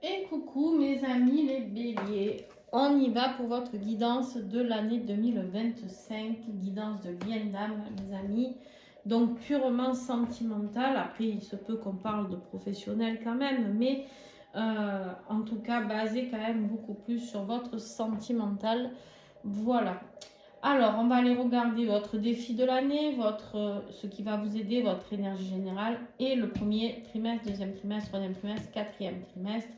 Et coucou mes amis les béliers, on y va pour votre guidance de l'année 2025, guidance de bien d'âme mes amis, donc purement sentimentale. Après il se peut qu'on parle de professionnel quand même, mais en tout cas basé quand même beaucoup plus sur votre sentimental. Voilà. Alors, on va aller regarder votre défi de l'année, ce qui va vous aider, votre énergie générale, et le premier trimestre, deuxième trimestre, troisième trimestre, quatrième trimestre.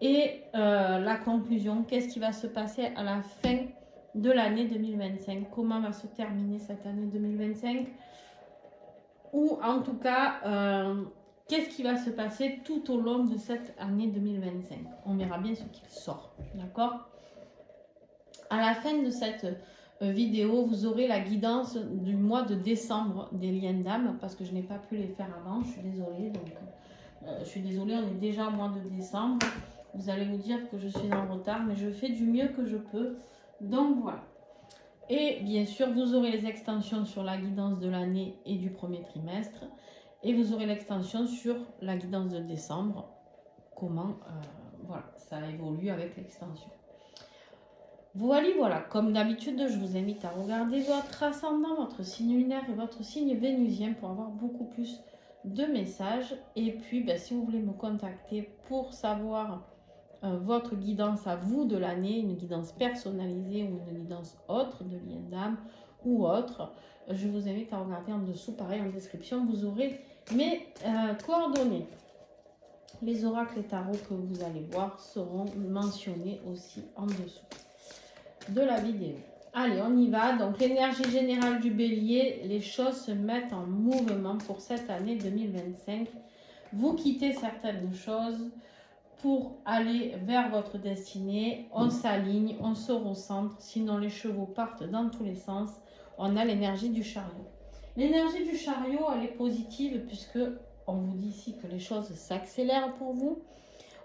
Et la conclusion, qu'est-ce qui va se passer à la fin de l'année 2025? Comment va se terminer cette année 2025? Ou en tout cas, qu'est-ce qui va se passer tout au long de cette année 2025? On verra bien ce qu'il sort, d'accord? À la fin de cette vidéo, vous aurez la guidance du mois de décembre des liens d'âme, parce que je n'ai pas pu les faire avant, je suis désolée. Donc, je suis désolée, on est déjà au mois de décembre. Vous allez vous dire que je suis en retard, mais je fais du mieux que je peux. Donc voilà. Et bien sûr, vous aurez les extensions sur la guidance de l'année et du premier trimestre. Et vous aurez l'extension sur la guidance de décembre. Comment voilà, ça évolue avec l'extension. Voilà, comme d'habitude, je vous invite à regarder votre ascendant, votre signe lunaire et votre signe vénusien pour avoir beaucoup plus de messages. Et puis, si vous voulez me contacter pour savoir votre guidance à vous de l'année, une guidance personnalisée ou une guidance autre de lien d'âme ou autre, je vous invite à regarder en dessous, pareil en description, vous aurez mes coordonnées. Les oracles et tarots que vous allez voir seront mentionnés aussi en dessous de la vidéo. Allez, on y va. Donc, l'énergie générale du bélier, les choses se mettent en mouvement pour cette année 2025. Vous quittez certaines choses pour aller vers votre destinée. On s'aligne, on se recentre, sinon les chevaux partent dans tous les sens. On a l'énergie du chariot. L'énergie du chariot, elle est positive puisque on vous dit ici que les choses s'accélèrent pour vous.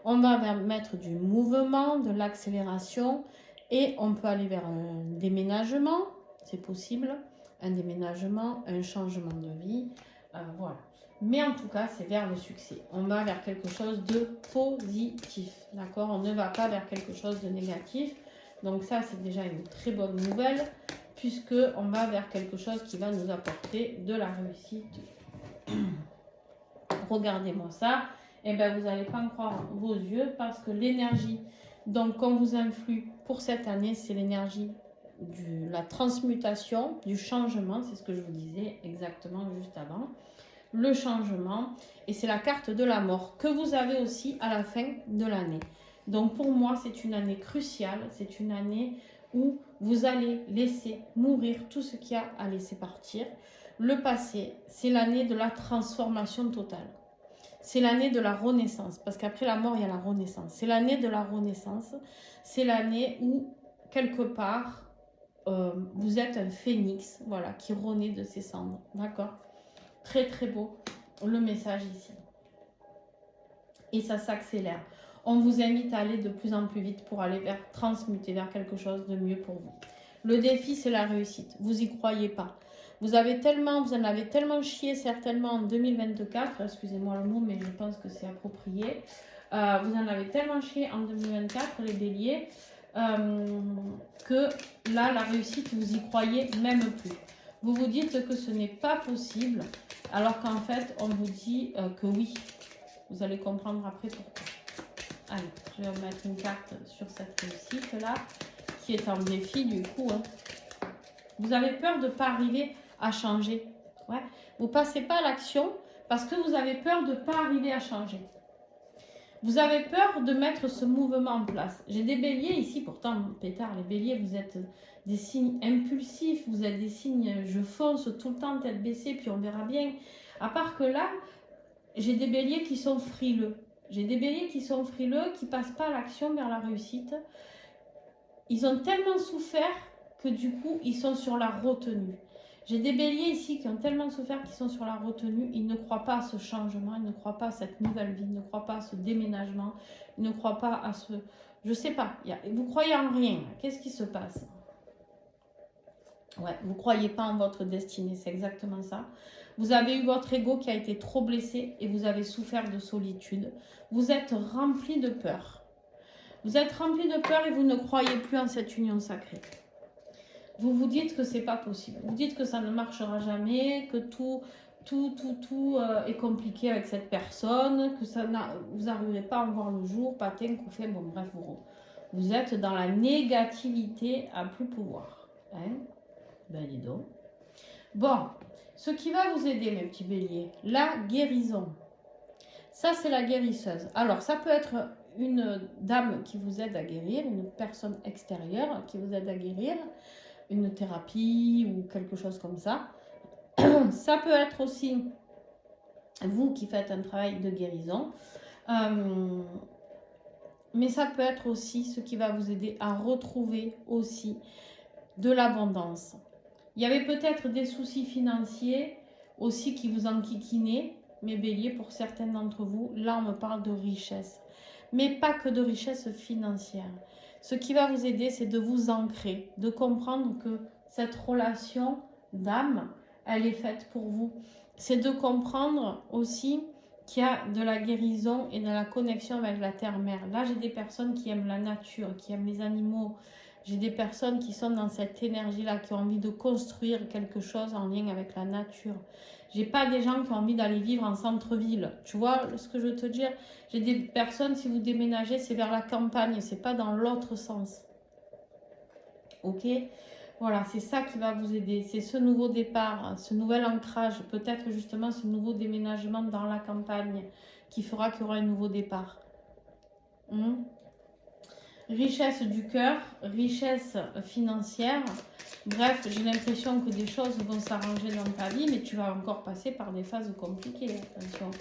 On va mettre du mouvement, de l'accélération et on peut aller vers un déménagement, c'est possible, un déménagement, un changement de vie, voilà. Mais en tout cas, c'est vers le succès. On va vers quelque chose de positif, d'accord? On ne va pas vers quelque chose de négatif. Donc ça, c'est déjà une très bonne nouvelle, puisque on va vers quelque chose qui va nous apporter de la réussite. Regardez-moi ça. Et bien, vous n'allez pas en croire vos yeux, parce que l'énergie, donc, qu'on vous influe pour cette année, c'est l'énergie de la transmutation, du changement, c'est ce que je vous disais exactement juste avant. Le changement, et c'est la carte de la mort que vous avez aussi à la fin de l'année. Donc pour moi, c'est une année cruciale, c'est une année où vous allez laisser mourir tout ce qu'il y a à laisser partir. Le passé, c'est l'année de la transformation totale. C'est l'année de la renaissance, parce qu'après la mort, il y a la renaissance. C'est l'année de la renaissance, c'est l'année où, quelque part, vous êtes un phénix, voilà, qui renaît de ses cendres, d'accord? Très très beau le message ici. Et ça s'accélère. On vous invite à aller de plus en plus vite pour aller transmuter vers quelque chose de mieux pour vous. Le défi, c'est la réussite. Vous n'y croyez pas. Vous en avez tellement chié certainement en 2024, excusez-moi le mot, mais je pense que c'est approprié. Vous en avez tellement chié en 2024, les béliers, que là, la réussite, vous y croyez même plus. Vous vous dites que ce n'est pas possible, alors qu'en fait, on vous dit que oui. Vous allez comprendre après pourquoi. Allez, je vais mettre une carte sur cette réussite-là, qui est un défi du coup. Hein. Vous avez peur de ne pas arriver à changer. Ouais. Vous ne passez pas à l'action parce que vous avez peur de ne pas arriver à changer. Vous avez peur de mettre ce mouvement en place. J'ai des béliers ici, pourtant, pétard, les béliers, vous êtes des signes impulsifs, vous êtes des signes, je fonce tout le temps, tête baissée, puis on verra bien. À part que là, j'ai des béliers qui sont frileux. J'ai des béliers qui sont frileux, qui ne passent pas à l'action vers la réussite. Ils ont tellement souffert que du coup, ils sont sur la retenue. J'ai des béliers ici qui ont tellement souffert qu'ils sont sur la retenue. Ils ne croient pas à ce changement, ils ne croient pas à cette nouvelle vie, ils ne croient pas à ce déménagement, ils ne croient pas à ce... Je ne sais pas, vous croyez en rien. Qu'est-ce qui se passe? Ouais, vous ne croyez pas en votre destinée, c'est exactement ça. Vous avez eu votre ego qui a été trop blessé et vous avez souffert de solitude. Vous êtes rempli de peur. Vous êtes rempli de peur et vous ne croyez plus en cette union sacrée. Vous vous dites que c'est pas possible. Vous dites que ça ne marchera jamais, que tout est compliqué avec cette personne, que vous n'arriverez pas à en voir le jour, patin, qu'on fait, bon bref, vous êtes dans la négativité à plus pouvoir. Hein? Ben dis donc. Bon, ce qui va vous aider, mes petits béliers, la guérison. Ça, c'est la guérisseuse. Alors, ça peut être une dame qui vous aide à guérir, une personne extérieure qui vous aide à guérir, une thérapie ou quelque chose comme ça. Ça peut être aussi vous qui faites un travail de guérison. Mais ça peut être aussi ce qui va vous aider à retrouver aussi de l'abondance. Il y avait peut-être des soucis financiers aussi qui vous enquiquinaient, mes béliers, pour certains d'entre vous. Là, on me parle de richesse. Mais pas que de richesse financière. Ce qui va vous aider, c'est de vous ancrer, de comprendre que cette relation d'âme, elle est faite pour vous. C'est de comprendre aussi qu'il y a de la guérison et de la connexion avec la terre-mère. Là, j'ai des personnes qui aiment la nature, qui aiment les animaux. J'ai des personnes qui sont dans cette énergie-là, qui ont envie de construire quelque chose en lien avec la nature. J'ai pas des gens qui ont envie d'aller vivre en centre-ville. Tu vois ce que je veux te dire? J'ai des personnes, si vous déménagez, c'est vers la campagne, c'est pas dans l'autre sens. Ok? Voilà, c'est ça qui va vous aider. C'est ce nouveau départ, ce nouvel ancrage, peut-être justement ce nouveau déménagement dans la campagne qui fera qu'il y aura un nouveau départ. Richesse du cœur, richesse financière. Bref, j'ai l'impression que des choses vont s'arranger dans ta vie, mais tu vas encore passer par des phases compliquées. Attention,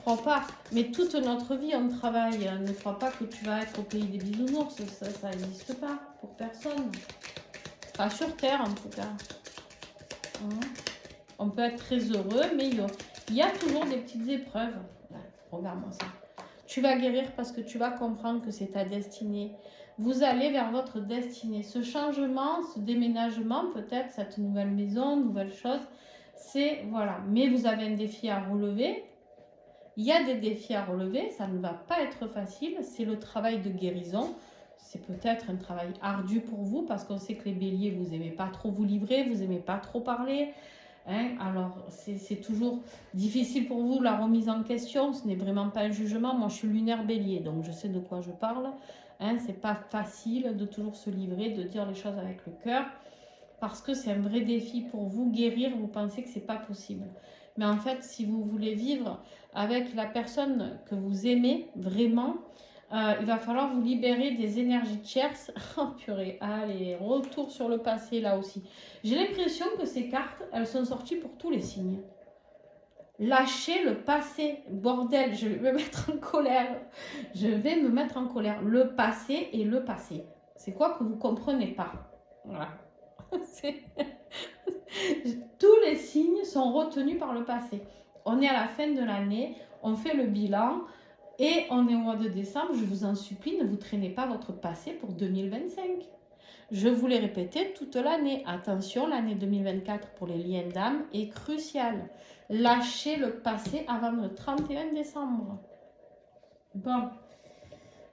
crois pas. Mais toute notre vie, on travaille. Ne crois pas que tu vas être au pays des bisounours. Ça n'existe pas pour personne. Pas sur Terre, en tout cas. On peut être très heureux, mais il y a toujours des petites épreuves. Ouais, regarde-moi ça. Tu vas guérir parce que tu vas comprendre que c'est ta destinée. Vous allez vers votre destinée. Ce changement, ce déménagement, peut-être cette nouvelle maison, nouvelle chose, c'est voilà. Mais vous avez un défi à relever. Il y a des défis à relever. Ça ne va pas être facile. C'est le travail de guérison. C'est peut-être un travail ardu pour vous parce qu'on sait que les béliers, vous n'aimez pas trop vous livrer, vous n'aimez pas trop parler. Alors, c'est toujours difficile pour vous la remise en question. Ce n'est vraiment pas un jugement. Moi, je suis lunaire bélier, donc je sais de quoi je parle. C'est pas facile de toujours se livrer, de dire les choses avec le cœur, parce que c'est un vrai défi pour vous. Guérir, vous pensez que c'est pas possible. Mais en fait, si vous voulez vivre avec la personne que vous aimez vraiment, il va falloir vous libérer des énergies tierces. Oh purée, allez, retour sur le passé là aussi. J'ai l'impression que ces cartes, elles sont sorties pour tous les signes. Lâchez le passé, bordel, je vais me mettre en colère. Je vais me mettre en colère. Le passé est le passé. C'est quoi que vous ne comprenez pas? Voilà. Tous les signes sont retenus par le passé. On est à la fin de l'année, on fait le bilan et on est au mois de décembre. Je vous en supplie, ne vous traînez pas votre passé pour 2025. Je vous l'ai répété toute l'année. Attention, l'année 2024 pour les liens d'âme est cruciale. Lâchez le passé avant le 31 décembre. Bon,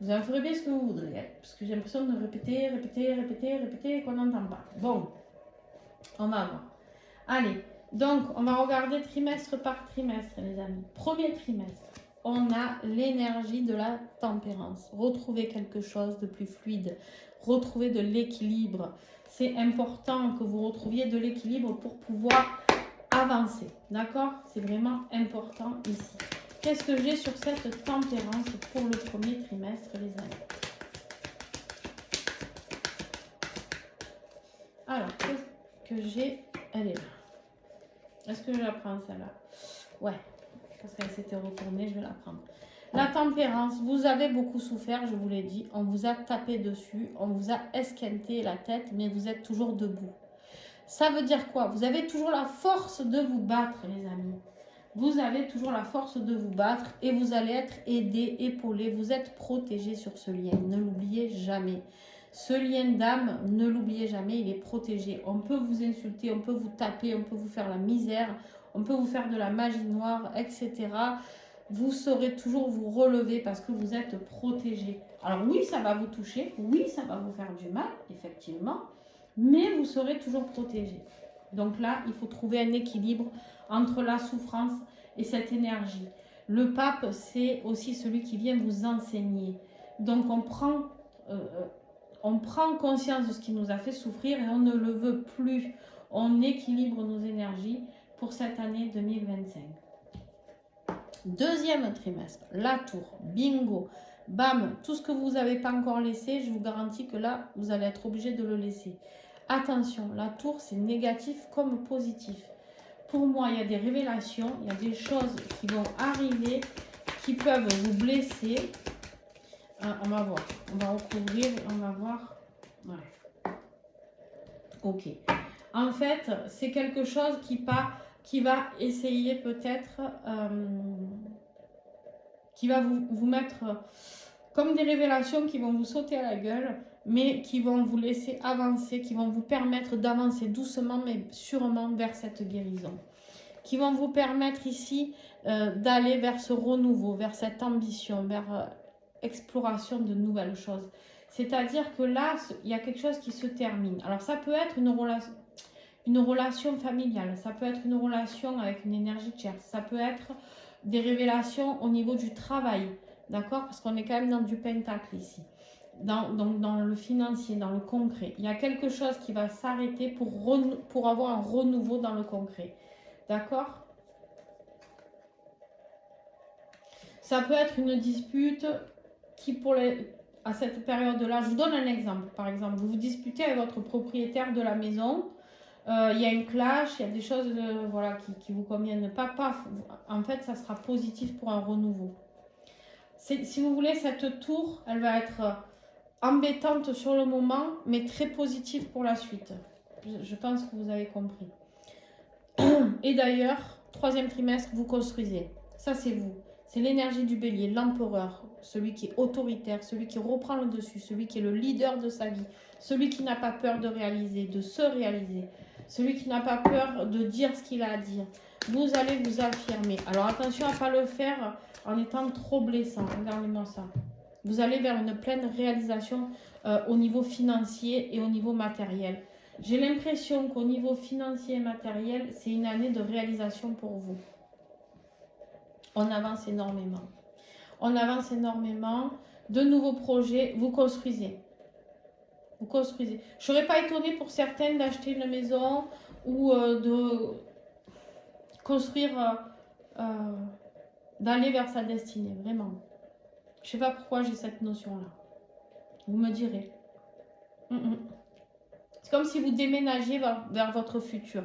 vous en ferez bien ce que vous voudrez, parce que j'ai l'impression de répéter et qu'on n'entend pas. Bon, on va voir. Allez, donc on va regarder trimestre par trimestre, les amis. Premier trimestre, on a l'énergie de la tempérance. Retrouver quelque chose de plus fluide, retrouver de l'équilibre. C'est important que vous retrouviez de l'équilibre pour pouvoir avancer. D'accord? C'est vraiment important ici. Qu'est-ce que j'ai sur cette tempérance pour le premier trimestre, les amis? Alors, qu'est-ce que j'ai? Elle est là. Est-ce que je la prends celle-là? Ouais, parce qu'elle s'était retournée, je vais la prendre. La tempérance, vous avez beaucoup souffert, je vous l'ai dit. On vous a tapé dessus, on vous a esquinté la tête, mais vous êtes toujours debout. Ça veut dire quoi? Vous avez toujours la force de vous battre, les amis. Vous avez toujours la force de vous battre et vous allez être aidé, épaulé. Vous êtes protégé sur ce lien. Ne l'oubliez jamais. Ce lien d'âme, ne l'oubliez jamais, il est protégé. On peut vous insulter, on peut vous taper, on peut vous faire la misère, on peut vous faire de la magie noire, etc. Vous saurez toujours vous relever parce que vous êtes protégé. Alors oui, ça va vous toucher, oui, ça va vous faire du mal, effectivement, mais vous serez toujours protégé. Donc là, il faut trouver un équilibre entre la souffrance et cette énergie. Le pape, c'est aussi celui qui vient vous enseigner. Donc on prend conscience de ce qui nous a fait souffrir et on ne le veut plus. On équilibre nos énergies pour cette année 2025. Deuxième trimestre, la tour, bingo, bam, tout ce que vous n'avez pas encore laissé, je vous garantis que là, vous allez être obligé de le laisser. Attention, la tour, c'est négatif comme positif. Pour moi, il y a des révélations, il y a des choses qui vont arriver, qui peuvent vous blesser. On va voir, on va recouvrir, on va voir. Ouais. Ok. En fait, c'est quelque chose qui va essayer peut-être, qui va vous mettre comme des révélations qui vont vous sauter à la gueule, mais qui vont vous laisser avancer, qui vont vous permettre d'avancer doucement mais sûrement vers cette guérison. Qui vont vous permettre ici d'aller vers ce renouveau, vers cette ambition, vers exploration de nouvelles choses. C'est-à-dire que là, il y a quelque chose qui se termine. Alors ça peut être une relation familiale, ça peut être une relation avec une énergie tierce, ça peut être des révélations au niveau du travail, d'accord? Parce qu'on est quand même dans du pentacle ici. Donc dans le financier, dans le concret. Il y a quelque chose qui va s'arrêter pour avoir un renouveau dans le concret. D'accord? Ça peut être une dispute qui, à cette période-là, je vous donne un exemple. Par exemple, vous vous disputez avec votre propriétaire de la maison. Il y a une clash, il y a des choses voilà, qui vous conviennent pas. En fait, ça sera positif pour un renouveau. Si vous voulez, cette tour, elle va être embêtante sur le moment, mais très positive pour la suite. Je pense que vous avez compris. Et d'ailleurs, troisième trimestre, vous construisez. Ça, c'est vous. C'est l'énergie du bélier, l'empereur, celui qui est autoritaire, celui qui reprend le dessus, celui qui est le leader de sa vie, celui qui n'a pas peur de réaliser, de se réaliser, celui qui n'a pas peur de dire ce qu'il a à dire. Vous allez vous affirmer. Alors attention à ne pas le faire en étant trop blessant. Regardez-moi ça. Vous allez vers une pleine réalisation au niveau financier et au niveau matériel. J'ai l'impression qu'au niveau financier et matériel, c'est une année de réalisation pour vous. On avance énormément. On avance énormément. De nouveaux projets, vous construisez. Vous construisez. Je ne serais pas étonnée pour certaines d'acheter une maison ou de construire, d'aller vers sa destinée, vraiment. Je ne sais pas pourquoi j'ai cette notion-là. Vous me direz. C'est comme si vous déménagiez vers votre futur,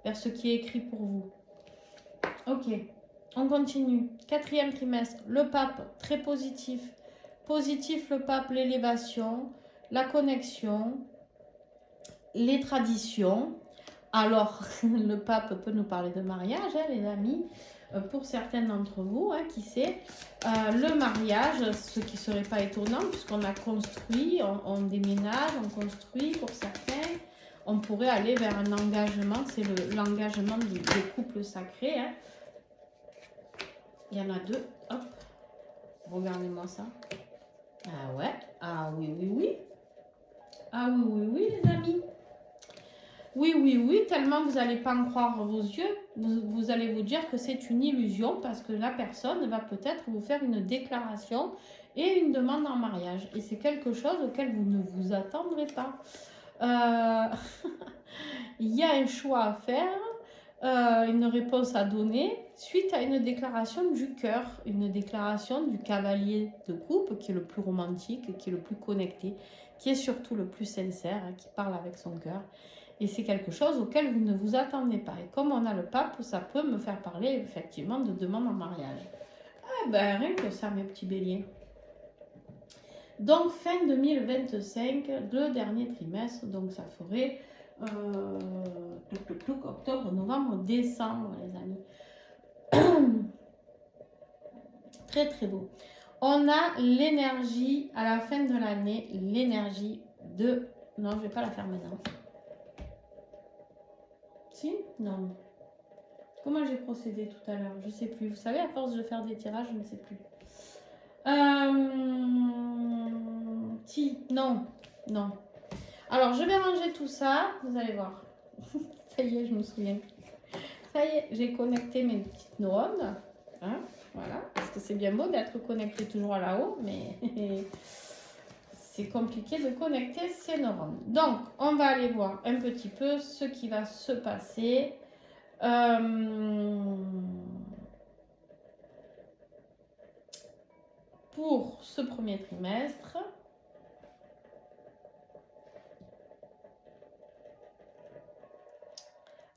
vers ce qui est écrit pour vous. Ok, on continue. Quatrième trimestre, le pape, très positif. Positif, le pape, l'élévation, la connexion, les traditions. Alors, le pape peut nous parler de mariage, hein, les amis. Pour certains d'entre vous, hein, qui sait, le mariage, ce qui ne serait pas étonnant, puisqu'on a construit, on déménage, on construit pour certains, on pourrait aller vers un engagement, c'est l'engagement des couples sacrés. Hein. Il y en a deux, hop, regardez-moi ça. Ah ouais, ah oui, oui, oui. Ah oui, oui, oui, les amis. Oui, oui, oui, tellement vous n'allez pas en croire vos yeux, vous allez vous dire que c'est une illusion parce que la personne va peut-être vous faire une déclaration et une demande en mariage. Et c'est quelque chose auquel vous ne vous attendrez pas. Il y a un choix à faire, une réponse à donner suite à une déclaration du cœur, une déclaration du cavalier de coupe qui est le plus romantique, qui est le plus connecté, qui est surtout le plus sincère, qui parle avec son cœur. Et c'est quelque chose auquel vous ne vous attendez pas. Et comme on a le pape, ça peut me faire parler effectivement de demande en mariage. Ah ben rien que ça, mes petits béliers. Donc fin 2025, le dernier trimestre, donc ça ferait octobre, novembre, décembre, les amis. Très très beau. On a l'énergie à la fin de l'année, l'énergie 2. Non, je ne vais pas la faire maintenant. Si? Non. Comment j'ai procédé tout à l'heure? Je ne sais plus. Vous savez, à force de faire des tirages, je ne sais plus. Si, non. Non. Alors, je vais ranger tout ça. Vous allez voir. Ça y est, je me souviens. Ça y est, j'ai connecté mes petites neurones. Hein, voilà. Parce que c'est bien beau d'être connecté toujours là-haut, mais c'est compliqué de connecter ces neurones. Donc, on va aller voir un petit peu ce qui va se passer. Pour ce premier trimestre.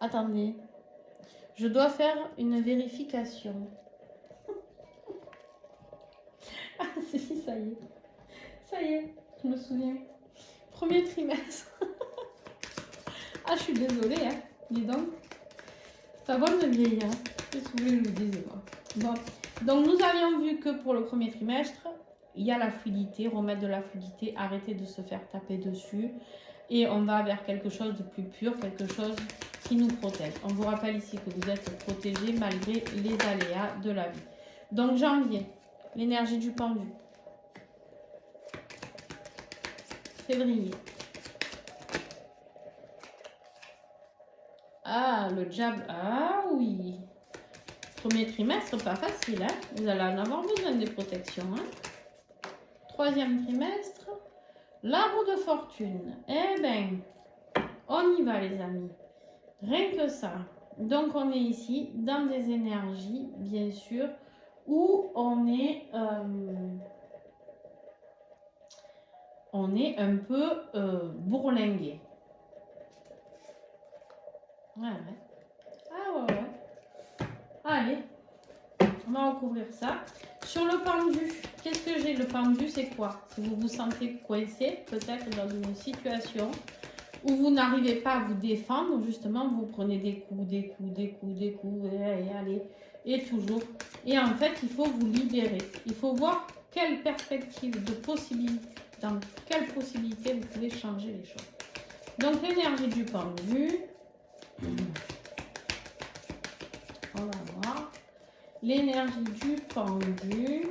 Attendez, je dois faire une vérification. Ah si, ça y est. Ça y est, je me souviens. Premier trimestre. Ah, je suis désolée, hein. Dis donc. Ça va me vieillir. Qu'est-ce que je vous dise, moi. Bon. Donc, nous avions vu que pour le premier trimestre, il y a la fluidité, remettre de la fluidité, arrêter de se faire taper dessus. Et on va vers quelque chose de plus pur, quelque chose qui nous protège. On vous rappelle ici que vous êtes protégé malgré les aléas de la vie. Donc, janvier, l'énergie du pendu. Février. Ah, le diable. Ah oui. Premier trimestre, pas facile, hein. Vous allez en avoir besoin de protection, hein. Troisième trimestre, l'arbre de fortune. Eh bien, on y va, les amis. Rien que ça. Donc, on est ici dans des énergies, bien sûr, où on est un peu bourlingué. Ouais, ouais. Ah ouais, ouais. Allez, on va recouvrir ça. Sur le pendu, qu'est-ce que j'ai? Le pendu, c'est quoi? Si vous vous sentez coincé, peut-être dans une situation où vous n'arrivez pas à vous défendre, justement, vous prenez des coups, des coups, des coups, des coups, et allez, et toujours. Et en fait, il faut vous libérer. Il faut voir quelle perspective de possibilité, dans quelle possibilité vous pouvez changer les choses. Donc, l'énergie du pendu. On va voir. L'énergie du pendu.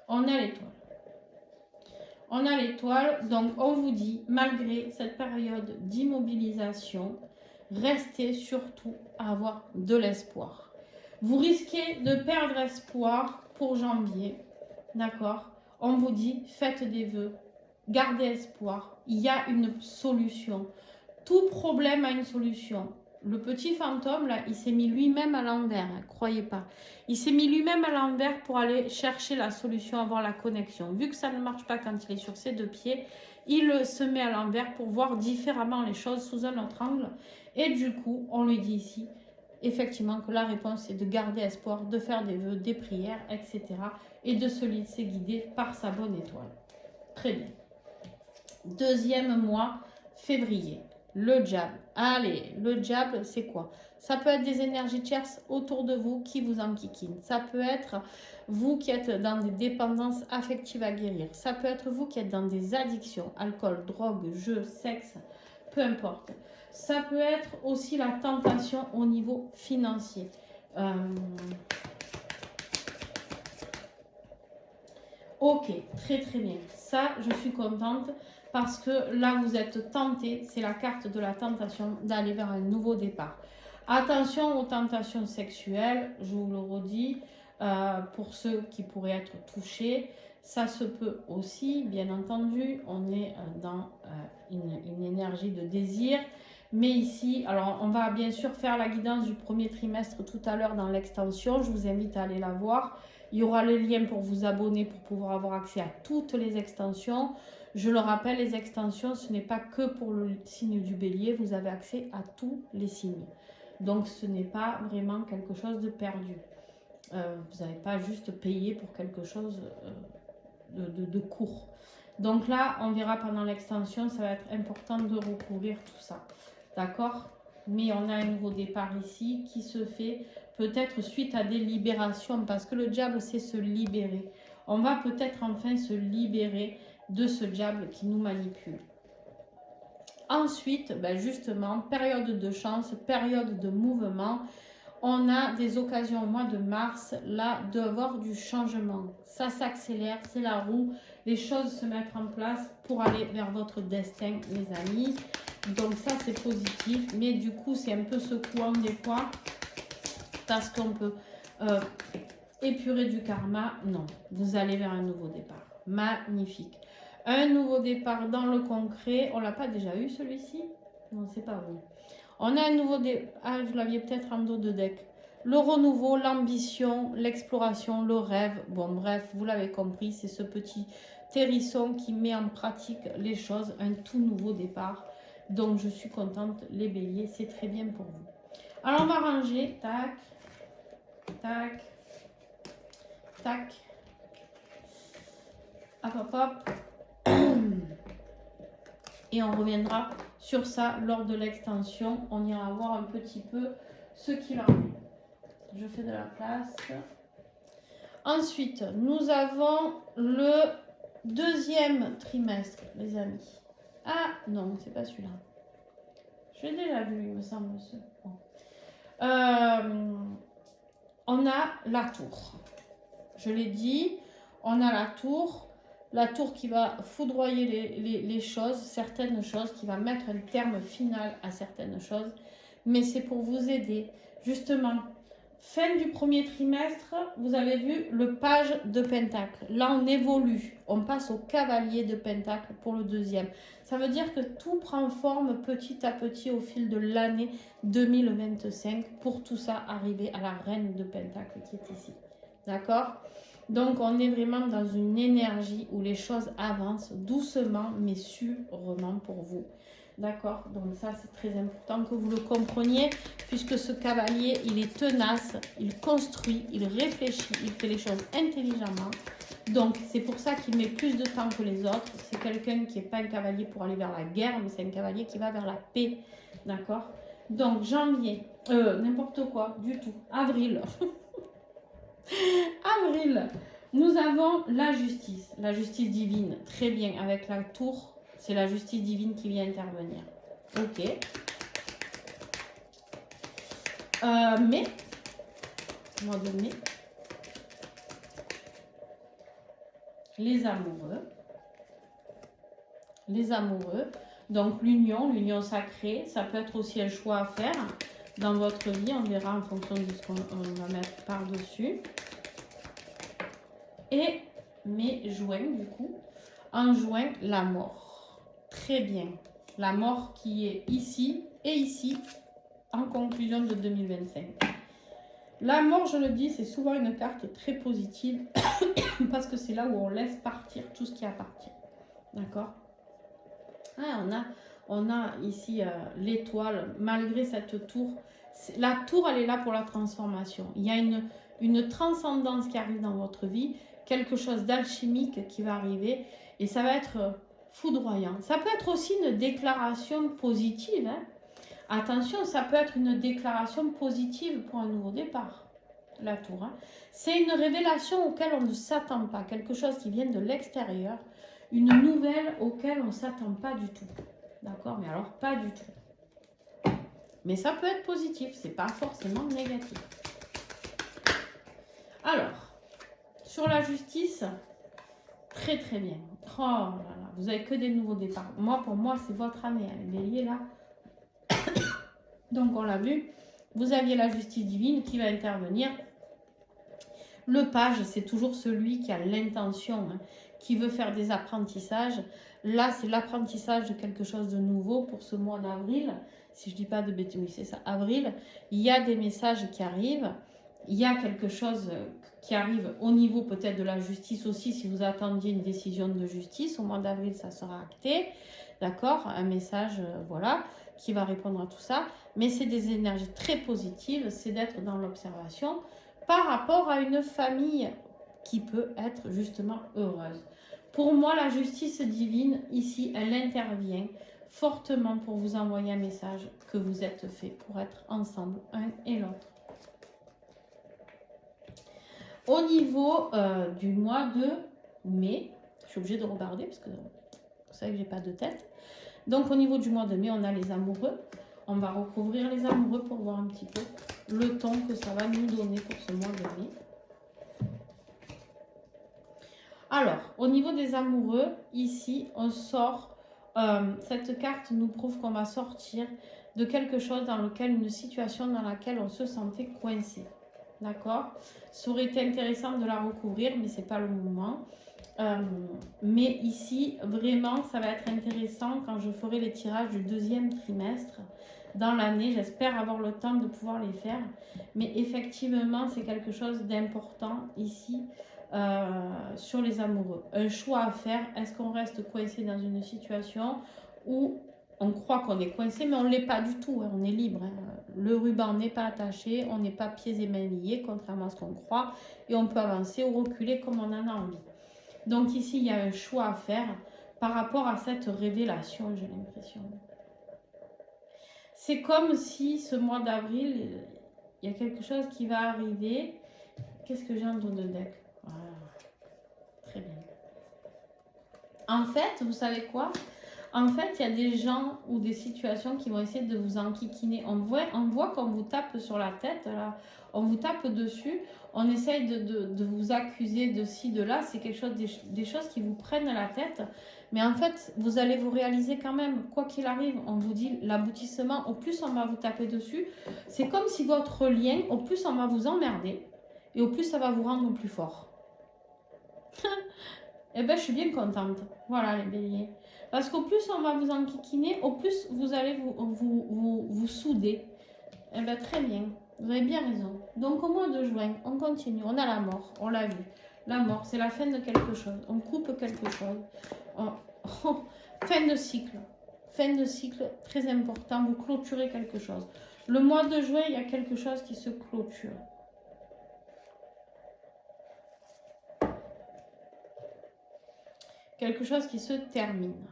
On a l'étoile. On a l'étoile, donc on vous dit, malgré cette période d'immobilisation, restez surtout à avoir de l'espoir. Vous risquez de perdre espoir pour janvier, d'accord? On vous dit, faites des vœux, gardez espoir, il y a une solution. Tout problème a une solution. Le petit fantôme, là, il s'est mis lui-même à l'envers, hein, croyez pas. Il s'est mis lui-même à l'envers pour aller chercher la solution, avoir la connexion. Vu que ça ne marche pas quand il est sur ses deux pieds, il se met à l'envers pour voir différemment les choses sous un autre angle. Et du coup, on lui dit ici, effectivement, que la réponse est de garder espoir, de faire des vœux, des prières, etc. Et de se laisser guider par sa bonne étoile. Très bien. Deuxième mois, février. Le diable. Allez, le diable, c'est quoi? Ça peut être des énergies tierces autour de vous qui vous enquiquinent. Ça peut être vous qui êtes dans des dépendances affectives à guérir. Ça peut être vous qui êtes dans des addictions, alcool, drogue, jeu, sexe, peu importe. Ça peut être aussi la tentation au niveau financier. Ok, très très bien. Ça, je suis contente. Parce que là, vous êtes tenté, c'est la carte de la tentation, d'aller vers un nouveau départ. Attention aux tentations sexuelles, je vous le redis, pour ceux qui pourraient être touchés. Ça se peut aussi, bien entendu, on est dans une énergie de désir. Mais ici, alors on va bien sûr faire la guidance du premier trimestre tout à l'heure dans l'extension. Je vous invite à aller la voir. Il y aura le lien pour vous abonner, pour pouvoir avoir accès à toutes les extensions. Je le rappelle, les extensions, ce n'est pas que pour le signe du bélier, vous avez accès à tous les signes. Donc, ce n'est pas vraiment quelque chose de perdu. Vous n'avez pas juste payé pour quelque chose de court. Donc là, on verra pendant l'extension, ça va être important de recouvrir tout ça. D'accord? Mais on a un nouveau départ ici qui se fait peut-être suite à des libérations, parce que le diable, c'est se libérer. On va peut-être enfin se libérer de ce diable qui nous manipule. Ensuite, ben justement, période de chance, période de mouvement. On a des occasions au mois de mars, là, d'avoir du changement. Ça s'accélère, c'est la roue. Les choses se mettent en place pour aller vers votre destin, les amis. Donc ça, c'est positif. Mais du coup, c'est un peu secouant des fois. Parce qu'on peut épurer du karma. Non, vous allez vers un nouveau départ. Magnifique. Un nouveau départ dans le concret. On l'a pas déjà eu, celui-ci? Non, c'est pas vous. On a un nouveau départ. Ah, vous l'aviez peut-être en dos de deck. Le renouveau, l'ambition, l'exploration, le rêve. Bon, bref, vous l'avez compris, c'est ce petit hérisson qui met en pratique les choses. Un tout nouveau départ. Donc, je suis contente, les béliers, c'est très bien pour vous. Alors, on va ranger. Tac, tac, tac. Hop, hop, hop. Et on reviendra sur ça lors de l'extension. On ira voir un petit peu ce qu'il en est. Je fais de la place. Ensuite, nous avons le deuxième trimestre, les amis. Ah non, c'est pas celui-là. Je l'ai déjà vu, il me semble. Bon. On a la tour. Je l'ai dit, on a la tour. La tour qui va foudroyer les choses, certaines choses, qui va mettre un terme final à certaines choses. Mais c'est pour vous aider. Justement, fin du premier trimestre, vous avez vu le page de pentacle. Là, on évolue. On passe au cavalier de pentacle pour le deuxième. Ça veut dire que tout prend forme petit à petit au fil de l'année 2025 pour tout ça arriver à la reine de pentacle qui est ici. D'accord ? Donc, on est vraiment dans une énergie où les choses avancent doucement, mais sûrement pour vous. D'accord? Donc ça, c'est très important que vous le compreniez, puisque ce cavalier, il est tenace, il construit, il réfléchit, il fait les choses intelligemment. Donc, c'est pour ça qu'il met plus de temps que les autres. C'est quelqu'un qui n'est pas un cavalier pour aller vers la guerre, mais c'est un cavalier qui va vers la paix. D'accord? Donc, janvier, n'importe quoi, du tout. Avril. Avril, nous avons la justice divine, très bien, avec la tour, c'est la justice divine qui vient intervenir. Ok. Mai, mois de mai, les amoureux, donc l'union sacrée, ça peut être aussi un choix à faire dans votre vie, on verra en fonction de ce qu'on va mettre par-dessus. Et juin, du coup, en juin, la mort. Très bien. La mort qui est ici et ici, en conclusion de 2025. La mort, je le dis, c'est souvent une carte très positive parce que c'est là où on laisse partir tout ce qui appartient. D'accord? Ah, on a ici l'étoile, malgré cette tour. La tour, elle est là pour la transformation. Il y a une transcendance qui arrive dans votre vie, quelque chose d'alchimique qui va arriver et ça va être foudroyant. Ça peut être aussi une déclaration positive. Hein. Attention, ça peut être une déclaration positive pour un nouveau départ. La tour. Hein. C'est une révélation auquel on ne s'attend pas, quelque chose qui vient de l'extérieur, une nouvelle auquel on ne s'attend pas du tout. D'accord? Mais alors, pas du tout. Mais ça peut être positif, c'est pas forcément négatif. Alors, sur la justice, très très bien. Oh là là, vous n'avez que des nouveaux départs. Pour moi, c'est votre année, hein, les béliers là. Donc, on l'a vu, vous aviez la justice divine qui va intervenir. Le page, c'est toujours celui qui a l'intention, hein, qui veut faire des apprentissages. Là, c'est l'apprentissage de quelque chose de nouveau pour ce mois d'avril. Si je ne dis pas de bêtises, oui, c'est ça, avril. Il y a des messages qui arrivent. Il y a quelque chose qui arrive au niveau peut-être de la justice aussi. Si vous attendiez une décision de justice, au mois d'avril, ça sera acté. D'accord? Un message, voilà, qui va répondre à tout ça. Mais c'est des énergies très positives. C'est d'être dans l'observation par rapport à une famille qui peut être justement heureuse. Pour moi, la justice divine, ici, elle intervient fortement pour vous envoyer un message que vous êtes fait pour être ensemble, un et l'autre. Au niveau du mois de mai, je suis obligée de regarder parce que vous savez que j'ai pas de tête. Donc au niveau du mois de mai, on a les amoureux. On va recouvrir les amoureux pour voir un petit peu le ton que ça va nous donner pour ce mois de mai. Alors, au niveau des amoureux, ici, on sort, cette carte nous prouve qu'on va sortir de quelque chose dans lequel, une situation dans laquelle on se sentait coincé. D'accord? Ça aurait été intéressant de la recouvrir, mais ce n'est pas le moment. Mais ici, vraiment, ça va être intéressant quand je ferai les tirages du deuxième trimestre dans l'année. J'espère avoir le temps de pouvoir les faire. Mais effectivement, c'est quelque chose d'important ici sur les amoureux. Un choix à faire. Est-ce qu'on reste coincé dans une situation où on croit qu'on est coincé, mais on ne l'est pas du tout. Hein, on est libre. Hein. Le ruban n'est pas attaché. On n'est pas pieds et mains liés, contrairement à ce qu'on croit. Et on peut avancer ou reculer comme on en a envie. Donc ici, il y a un choix à faire par rapport à cette révélation, j'ai l'impression. C'est comme si ce mois d'avril, il y a quelque chose qui va arriver. Qu'est-ce que j'ai en dos de deck? Voilà. Très bien. En fait, vous savez quoi? En fait, il y a des gens ou des situations qui vont essayer de vous enquiquiner. On voit qu'on vous tape sur la tête, là. On vous tape dessus. On essaye de vous accuser de ci, de là. C'est quelque chose, des choses qui vous prennent la tête. Mais en fait, vous allez vous réaliser quand même, quoi qu'il arrive, on vous dit l'aboutissement, au plus on va vous taper dessus. C'est comme si votre lien, au plus on va vous emmerder. Et au plus ça va vous rendre plus fort. Eh bien, je suis bien contente. Voilà les béliers. Parce qu'au plus on va vous enquiquiner, au plus vous allez vous souder. Eh bien, très bien. Vous avez bien raison. Donc, au mois de juin, on continue. On a la mort. On l'a vu. La mort, c'est la fin de quelque chose. On coupe quelque chose. Fin de cycle. Fin de cycle, très important. Vous clôturez quelque chose. Le mois de juin, il y a quelque chose qui se clôture. Quelque chose qui se termine.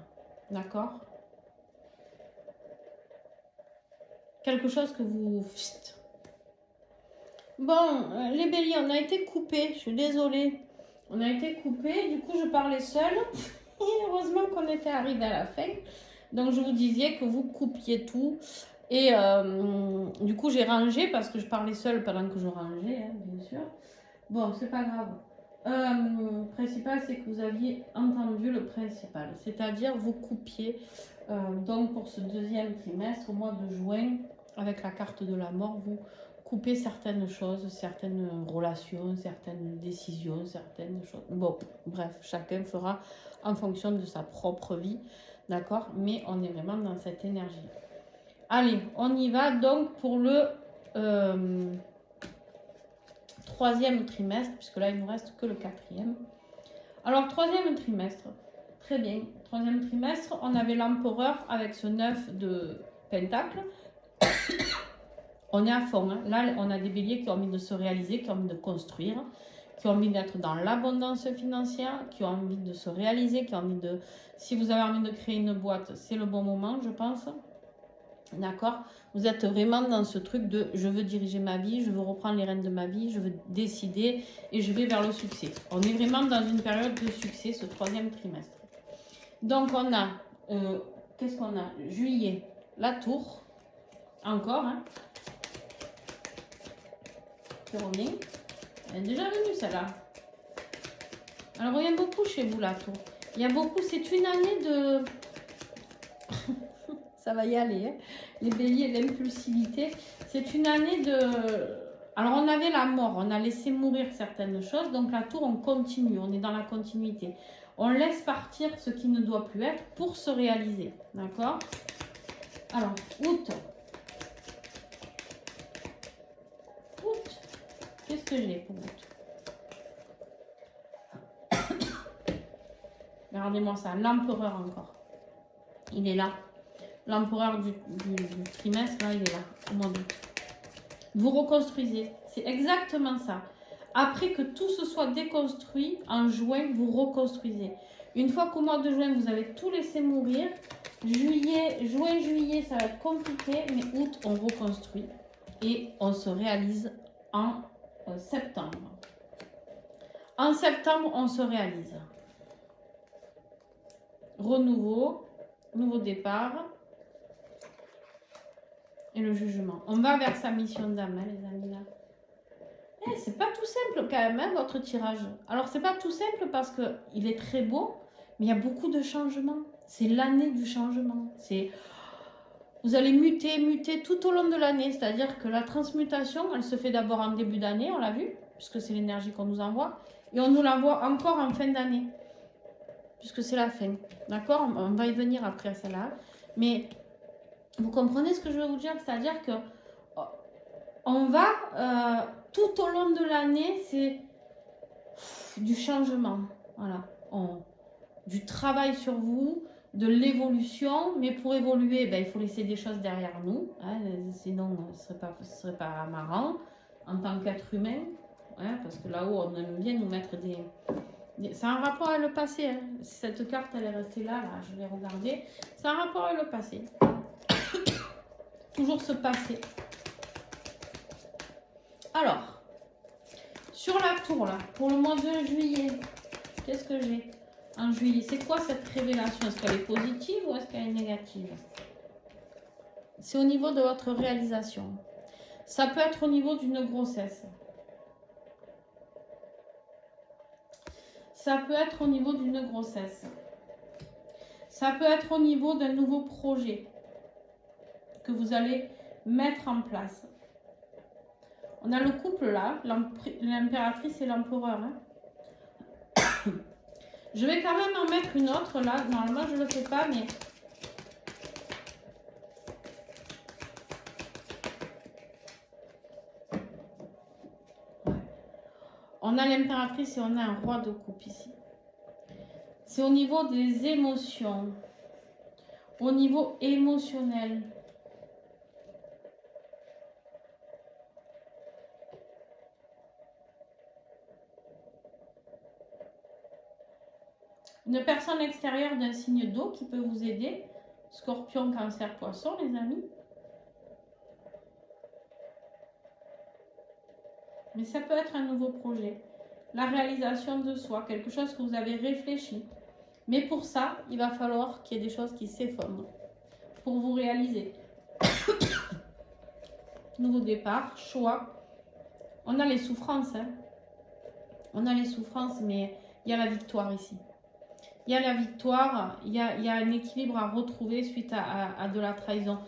D'accord? Quelque chose que vous... Bon, les béliers, on a été coupés. Je suis désolée. On a été coupés. Du coup, je parlais seule. Et heureusement qu'on était arrivé à la fin. Donc, je vous disais que vous coupiez tout. Et du coup, j'ai rangé parce que je parlais seule pendant que je rangeais, hein, bien sûr. Bon, c'est pas grave. Le principal, c'est que vous aviez entendu le principal. C'est-à-dire, vous coupiez. Donc, pour ce deuxième trimestre, au mois de juin, avec la carte de la mort, vous coupez certaines choses, certaines relations, certaines décisions, certaines choses. Bon, bref, chacun fera en fonction de sa propre vie, d'accord? Mais on est vraiment dans cette énergie. Allez, on y va donc pour le troisième trimestre, puisque là, il ne nous reste que le quatrième. Alors, troisième trimestre, très bien. Troisième trimestre, on avait l'empereur avec ce 9 de pentacle. On est à fond. Hein. Là, on a des béliers qui ont envie de se réaliser, qui ont envie de construire, qui ont envie d'être dans l'abondance financière, qui ont envie de se réaliser, qui ont envie de... Si vous avez envie de créer une boîte, c'est le bon moment, je pense. D'accord? Vous êtes vraiment dans ce truc de je veux diriger ma vie, je veux reprendre les rênes de ma vie, je veux décider et je vais vers le succès. On est vraiment dans une période de succès, ce troisième trimestre. Donc, on a... qu'est-ce qu'on a? Juillet, la tour. Encore, hein? Revient. Elle est déjà venue celle-là. Elle revient beaucoup chez vous la tour. Il y a beaucoup, c'est une année de... Ça va y aller, hein. Les béliers, l'impulsivité. C'est une année de... Alors on avait la mort, on a laissé mourir certaines choses. Donc la tour, on continue, on est dans la continuité. On laisse partir ce qui ne doit plus être pour se réaliser. D'accord? Alors, août. Qu'est-ce que j'ai pour août? Regardez-moi ça, l'empereur encore. Il est là. L'empereur du trimestre, là, il est là, au mois d'août. Vous reconstruisez. C'est exactement ça. Après que tout se soit déconstruit, en juin, vous reconstruisez. Une fois qu'au mois de juin, vous avez tout laissé mourir, juin, juillet, ça va être compliqué, mais août, on reconstruit. Et on se réalise en septembre. En septembre, on se réalise. Renouveau, nouveau départ et le jugement. On va vers sa mission d'âme, hein, les amis, là. C'est pas tout simple quand même, hein, votre tirage. Alors, c'est pas tout simple parce qu'il est très beau, mais il y a beaucoup de changements. C'est l'année du changement. Vous allez muter tout au long de l'année. C'est-à-dire que la transmutation, elle se fait d'abord en début d'année, on l'a vu, puisque c'est l'énergie qu'on nous envoie. Et on nous l'envoie encore en fin d'année, puisque c'est la fin. D'accord? On va y venir après celle-là. Mais vous comprenez ce que je veux vous dire? C'est-à-dire que on va, tout au long de l'année, c'est du changement. Voilà. Du travail sur vous, de l'évolution. Mais pour évoluer, ben, il faut laisser des choses derrière nous. Hein, sinon, ce ne serait pas marrant en tant qu'être humain. Hein, parce que là-haut, on aime bien nous mettre des... C'est un rapport avec le passé. Hein. Si cette carte, elle est restée là, je vais regarder. C'est un rapport avec le passé. Toujours se passer. Alors, sur la tour, là, pour le mois de juillet, qu'est-ce que j'ai en juillet? C'est quoi cette révélation? Est-ce qu'elle est positive ou est-ce qu'elle est négative? C'est au niveau de votre réalisation. Ça peut être au niveau d'une grossesse. Ça peut être au niveau d'une grossesse. Ça peut être au niveau d'un nouveau projet que vous allez mettre en place. On a le couple là, l'impératrice et l'empereur. Hein. Je vais quand même en mettre une autre là. Normalement, je ne le fais pas, mais... Ouais. On a l'impératrice et on a un roi de coupe ici. C'est au niveau des émotions. Au niveau émotionnel. Une personne extérieure d'un signe d'eau qui peut vous aider. Scorpion, Cancer, Poisson, les amis. Mais ça peut être un nouveau projet. La réalisation de soi, quelque chose que vous avez réfléchi. Mais pour ça, il va falloir qu'il y ait des choses qui s'effondrent pour vous réaliser. Nouveau départ, choix. On a les souffrances. Hein. On a les souffrances, mais il y a la victoire ici. Il y a la victoire, il y a un équilibre à retrouver suite à de la trahison.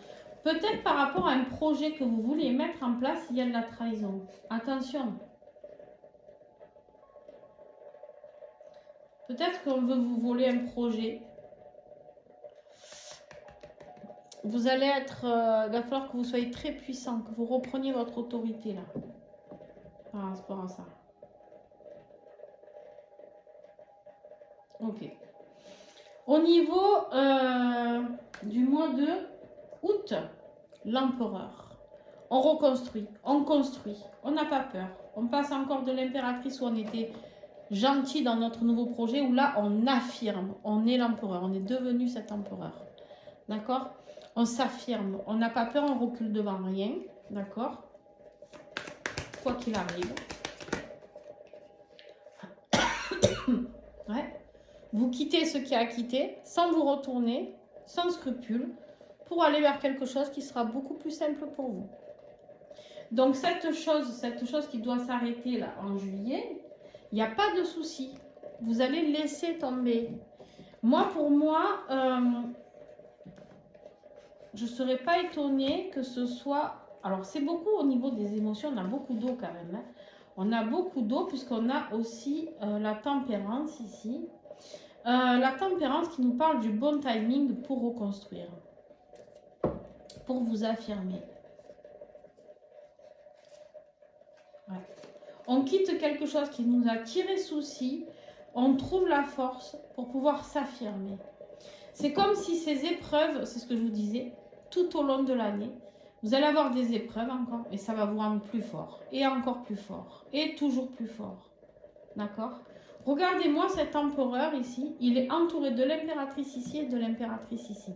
Peut-être par rapport à un projet que vous vouliez mettre en place, il y a de la trahison. Attention. Peut-être qu'on veut vous voler un projet. Vous allez être... il va falloir que vous soyez très puissant, que vous repreniez votre autorité là. Par rapport à ça. Ok. Au niveau du mois de août, l'empereur. On reconstruit, on construit, on n'a pas peur. On passe encore de l'impératrice où on était gentil dans notre nouveau projet, où là on affirme, on est l'empereur, on est devenu cet empereur. D'accord? On s'affirme, on n'a pas peur, on recule devant rien. D'accord? Quoi qu'il arrive. Ouais. Vous quittez ce qui a quitté, sans vous retourner, sans scrupule, pour aller vers quelque chose qui sera beaucoup plus simple pour vous. Donc cette chose qui doit s'arrêter là en juillet, il n'y a pas de souci. Vous allez laisser tomber. Moi, pour moi, je ne serais pas étonnée que ce soit... Alors, c'est beaucoup au niveau des émotions, on a beaucoup d'eau quand même. Hein. On a beaucoup d'eau puisqu'on a aussi la tempérance ici. La tempérance qui nous parle du bon timing pour reconstruire. Pour vous affirmer. Ouais. On quitte quelque chose qui nous a tiré souci. On trouve la force pour pouvoir s'affirmer. C'est comme si ces épreuves, c'est ce que je vous disais, tout au long de l'année, vous allez avoir des épreuves encore, et ça va vous rendre plus fort, et encore plus fort, et toujours plus fort. D'accord? Regardez-moi cet empereur ici, il est entouré de l'impératrice ici et de l'impératrice ici.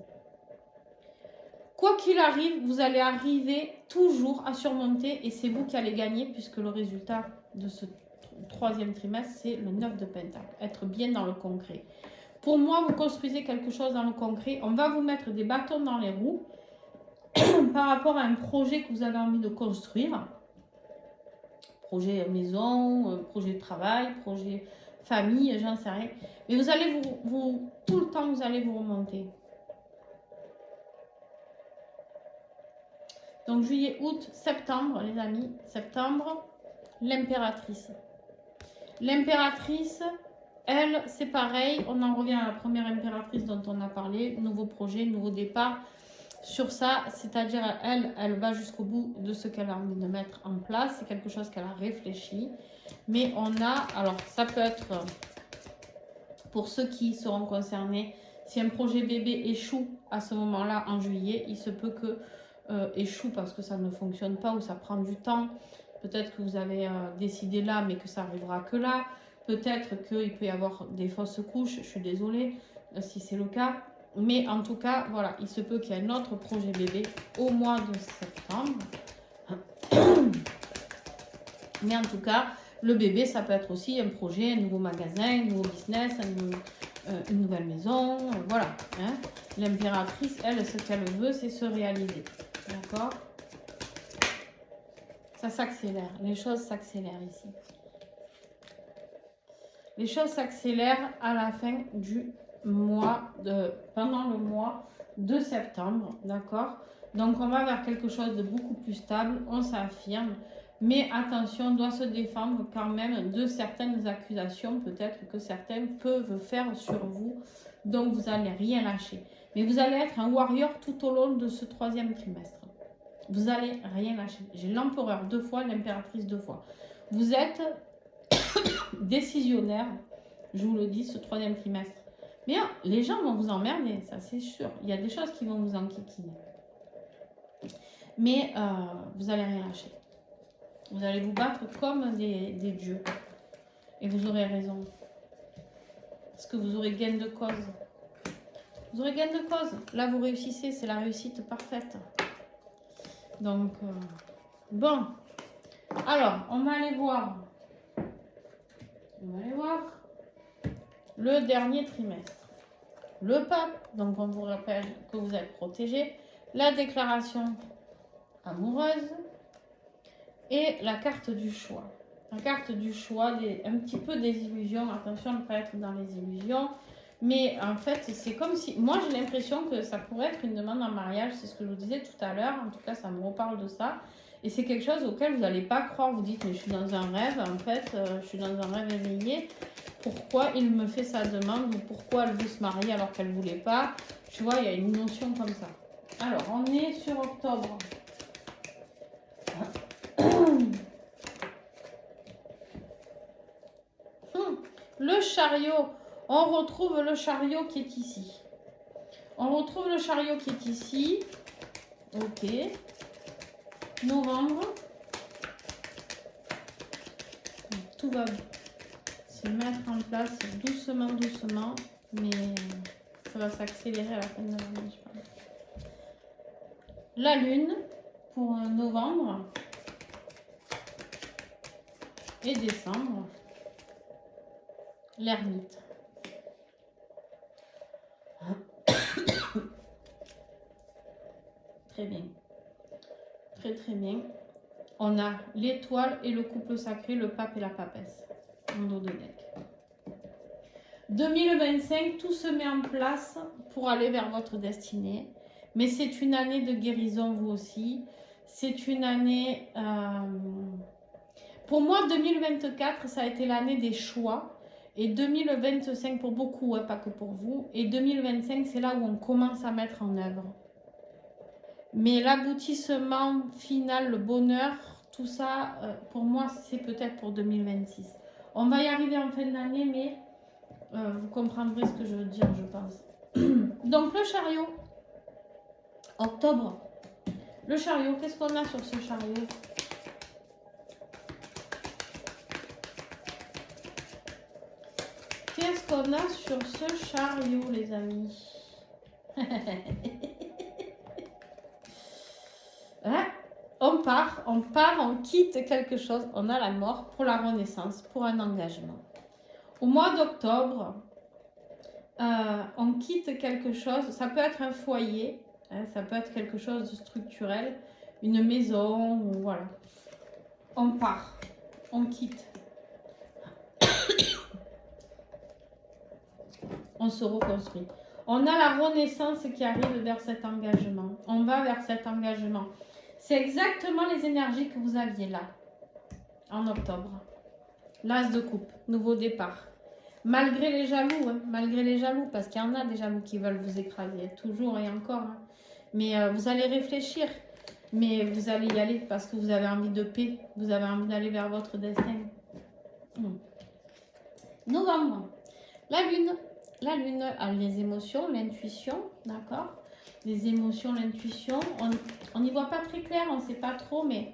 Quoi qu'il arrive, vous allez arriver toujours à surmonter, et c'est vous qui allez gagner, puisque le résultat de ce troisième trimestre, c'est le 9 de Pentacle. Être bien dans le concret. Pour moi, vous construisez quelque chose dans le concret. On va vous mettre des bâtons dans les roues par rapport à un projet que vous avez envie de construire. Projet maison, projet de travail, projet famille, j'en sais rien. Mais vous allez tout le temps, vous allez vous remonter. Donc juillet, août, septembre, les amis. Septembre, l'impératrice. L'impératrice, elle, c'est pareil. On en revient à la première impératrice dont on a parlé. Nouveau projet, nouveau départ. Sur ça, c'est-à-dire elle va jusqu'au bout de ce qu'elle a envie de mettre en place. C'est quelque chose qu'elle a réfléchi. Mais on a, alors ça peut être, pour ceux qui seront concernés, si un projet bébé échoue à ce moment-là en juillet, il se peut que échoue parce que ça ne fonctionne pas ou ça prend du temps. Peut-être que vous avez décidé là, mais que ça arrivera que là. Peut-être qu'il peut y avoir des fausses couches, je suis désolée si c'est le cas. Mais en tout cas, voilà, il se peut qu'il y ait un autre projet bébé au mois de septembre. Mais en tout cas, le bébé, ça peut être aussi un projet, un nouveau magasin, un nouveau business, une nouvelle maison. Voilà. Hein. L'impératrice, elle, ce qu'elle veut, c'est se réaliser. D'accord? Ça s'accélère. Les choses s'accélèrent ici. Les choses s'accélèrent à la fin du pendant le mois de septembre, d'accord? Donc on va vers quelque chose de beaucoup plus stable, on s'affirme, mais attention, on doit se défendre quand même de certaines accusations, peut-être que certains peuvent faire sur vous, donc vous n'allez rien lâcher. Mais vous allez être un warrior tout au long de ce troisième trimestre. Vous n'allez rien lâcher. J'ai l'empereur 2 fois, l'impératrice 2 fois. Vous êtes décisionnaire, je vous le dis, ce troisième trimestre. Mais les gens vont vous emmerder, ça c'est sûr. Il y a des choses qui vont vous enquiquiner. Mais vous n'allez rien lâcher. Vous allez vous battre comme des dieux. Et vous aurez raison. Parce que vous aurez gain de cause. Vous aurez gain de cause. Là, vous réussissez, c'est la réussite parfaite. Donc, bon. Alors, on va aller voir. Le dernier trimestre. Le pape, donc on vous rappelle que vous êtes protégé. La déclaration amoureuse. Et la carte du choix. La carte du choix, un petit peu des illusions. Attention à ne pas être dans les illusions. Mais en fait, c'est comme si... Moi, j'ai l'impression que ça pourrait être une demande en mariage. C'est ce que je vous disais tout à l'heure. En tout cas, ça me reparle de ça. Et c'est quelque chose auquel vous n'allez pas croire. Vous dites, mais je suis dans un rêve. En fait, je suis dans un rêve éveillé. Pourquoi il me fait sa demande? Ou pourquoi elle veut se marier alors qu'elle ne voulait pas? Tu vois, il y a une notion comme ça. Alors, on est sur octobre. Le chariot. On retrouve le chariot qui est ici. On retrouve le chariot qui est ici. Ok. Novembre. Tout va se mettre en place doucement, doucement. Mais ça va s'accélérer à la fin de l'année, je pense. La lune pour novembre. Et décembre. L'ermite. Très bien. Très très bien. On a l'étoile et le couple sacré, le pape et la papesse. En dos de deck. 2025, tout se met en place pour aller vers votre destinée. Mais c'est une année de guérison, vous aussi. C'est une année... Pour moi, 2024, ça a été l'année des choix. Et 2025 pour beaucoup, hein, pas que pour vous. Et 2025, c'est là où on commence à mettre en œuvre. Mais l'aboutissement final, le bonheur, tout ça, pour moi, c'est peut-être pour 2026. On va y arriver en fin d'année, mais vous comprendrez ce que je veux dire, je pense. Donc, le chariot. Octobre. Le chariot, qu'est-ce qu'on a sur ce chariot ? Qu'est-ce qu'on a sur ce chariot, les amis? Hein? On on quitte quelque chose, on a la mort pour la renaissance, pour un engagement. Au mois d'octobre, on quitte quelque chose, ça peut être un foyer, hein, ça peut être quelque chose de structurel, une maison, ou voilà. On part, on quitte. On se reconstruit. On a la renaissance qui arrive vers cet engagement. On va vers cet engagement. C'est exactement les énergies que vous aviez là, en octobre. L'as de coupe, nouveau départ. Malgré les jaloux, hein, malgré les jaloux, parce qu'il y en a des jaloux qui veulent vous écraser, toujours et encore. Hein. Mais vous allez réfléchir, mais vous allez y aller parce que vous avez envie de paix, vous avez envie d'aller vers votre destin. Novembre, la lune a les émotions, l'intuition, d'accord? Les émotions, l'intuition, on n'y voit pas très clair, on ne sait pas trop, mais...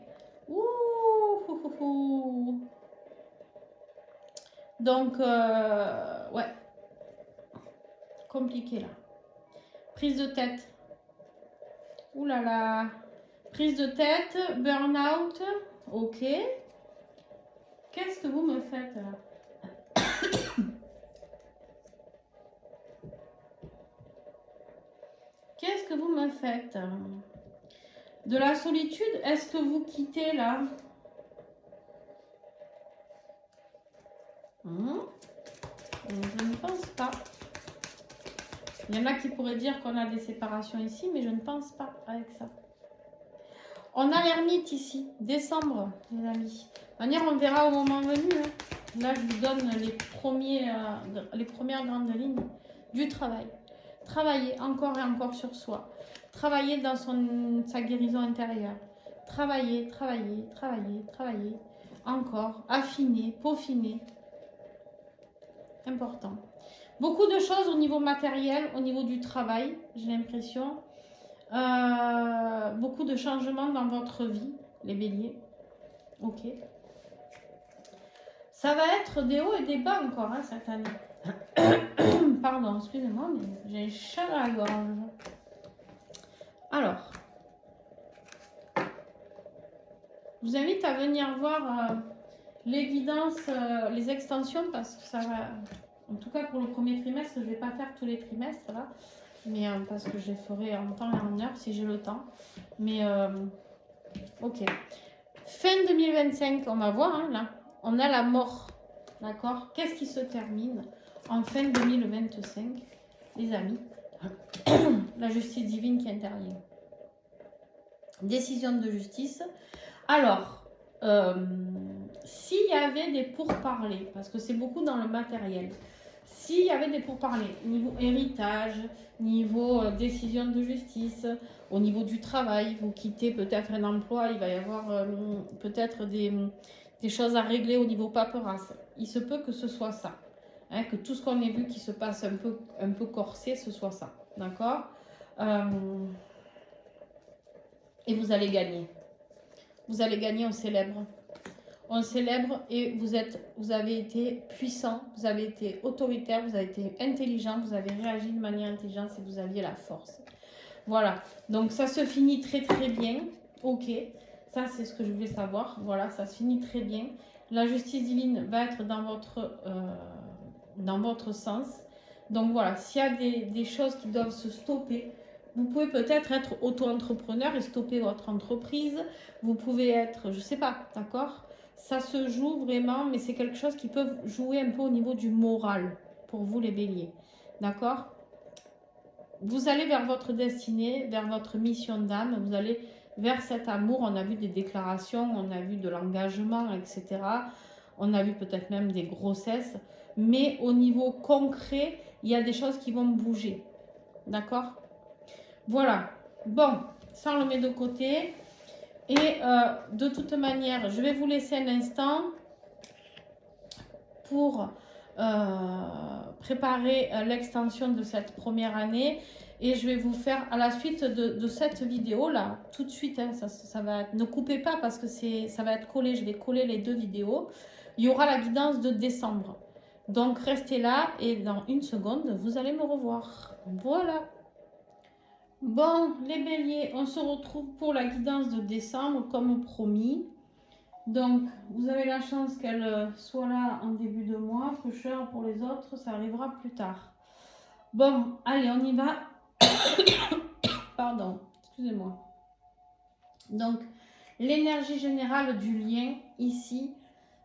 Donc, ouais, compliqué là. Prise de tête. Ouh là là. Prise de tête, burn-out, ok. Qu'est-ce que vous me faites là? Qu'est-ce que vous me faites? De la solitude, est-ce que vous quittez là? Je ne pense pas. Il y en a qui pourraient dire qu'on a des séparations ici, mais je ne pense pas avec ça. On a l'ermite ici, décembre, les amis. De manière, on verra au moment venu. Hein. Là, je vous donne les premières grandes lignes du travail. Travailler encore et encore sur soi. Travailler dans sa guérison intérieure. Travailler, travailler, travailler, travailler. Encore, affiner, peaufiner. Important. Beaucoup de choses au niveau matériel, au niveau du travail, j'ai l'impression. Beaucoup de changements dans votre vie, les béliers. Ok. Ça va être des hauts et des bas encore hein, cette année. Pardon, excusez-moi, mais j'ai un chat dans la gorge. Alors, je vous invite à venir voir les guidances, les extensions, parce que ça va... En tout cas, pour le premier trimestre, je ne vais pas faire tous les trimestres, là. Mais parce que je les ferai en temps et en heure, si j'ai le temps. Mais, ok. Fin 2025, on va voir, hein, là. On a la mort, d'accord? Qu'est-ce qui se termine en fin 2025, les amis? La justice divine qui intervient. Décision de justice. Alors, s'il y avait des pourparlers, parce que c'est beaucoup dans le matériel, s'il y avait des pourparlers, niveau héritage, niveau décision de justice, au niveau du travail, vous quittez peut-être un emploi, il va y avoir peut-être des choses à régler au niveau paperasse. Il se peut que ce soit ça. Hein, que tout ce qu'on a vu qui se passe un peu corsé, ce soit ça. D'accord? Et vous allez gagner. Vous allez gagner, on célèbre. On célèbre et vous avez été puissant, vous avez été autoritaire, vous avez été intelligent, vous avez réagi de manière intelligente et vous aviez la force. Voilà, donc ça se finit très très bien. Ok, ça c'est ce que je voulais savoir. Voilà, ça se finit très bien. La justice divine va être dans votre sens. Donc voilà, s'il y a des choses qui doivent se stopper, vous pouvez peut-être être auto-entrepreneur et stopper votre entreprise. Vous pouvez être, je sais pas, d'accord? Ça se joue vraiment, mais c'est quelque chose qui peut jouer un peu au niveau du moral pour vous les béliers. D'accord? Vous allez vers votre destinée, vers votre mission d'âme, vous allez vers cet amour. On a vu des déclarations, on a vu de l'engagement, etc. On a vu peut-être même des grossesses. Mais au niveau concret, il y a des choses qui vont bouger. D'accord? Voilà. Bon, ça on le met de côté. Et de toute manière, je vais vous laisser un instant pour préparer l'extension de cette première année. Et je vais vous faire à la suite de cette vidéo là, tout de suite, hein, ça va être, ne coupez pas parce que ça va être collé, je vais coller les deux vidéos. Il y aura la guidance de décembre. Donc restez là et dans une seconde, vous allez me revoir. Voilà. Bon, les béliers, on se retrouve pour la guidance de décembre, comme promis. Donc, vous avez la chance qu'elle soit là en début de mois. Peu cher pour les autres, ça arrivera plus tard. Bon, allez, on y va. Pardon, excusez-moi. Donc, l'énergie générale du lien, ici,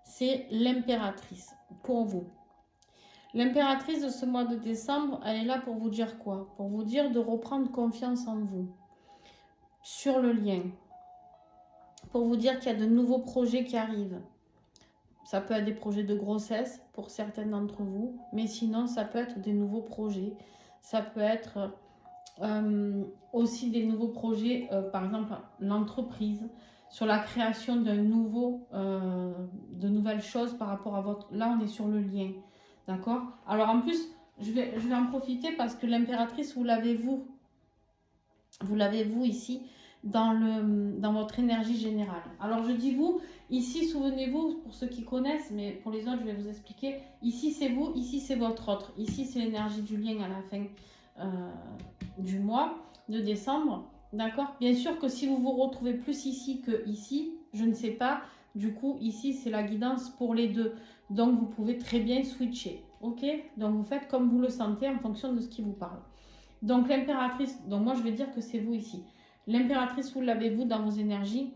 c'est l'impératrice, pour vous. L'impératrice de ce mois de décembre, elle est là pour vous dire quoi? Pour vous dire de reprendre confiance en vous, sur le lien. Pour vous dire qu'il y a de nouveaux projets qui arrivent. Ça peut être des projets de grossesse pour certains d'entre vous, mais sinon, ça peut être des nouveaux projets. Ça peut être aussi des nouveaux projets, par exemple, l'entreprise, sur la création d'un nouveau, de nouvelles choses par rapport à votre... Là, on est sur le lien. D'accord? Alors en plus, je vais en profiter parce que l'impératrice, vous l'avez vous. Vous l'avez vous ici dans votre énergie générale. Alors je dis vous, ici souvenez-vous, pour ceux qui connaissent, mais pour les autres je vais vous expliquer. Ici c'est vous, ici c'est votre autre. Ici c'est l'énergie du lien à la fin du mois de décembre. D'accord? Bien sûr que si vous vous retrouvez plus ici que ici, je ne sais pas. Du coup, ici, c'est la guidance pour les deux. Donc, vous pouvez très bien switcher. OK? Donc, vous faites comme vous le sentez en fonction de ce qui vous parle. Donc, l'impératrice, donc moi, je vais dire que c'est vous ici. L'impératrice, vous l'avez vous dans vos énergies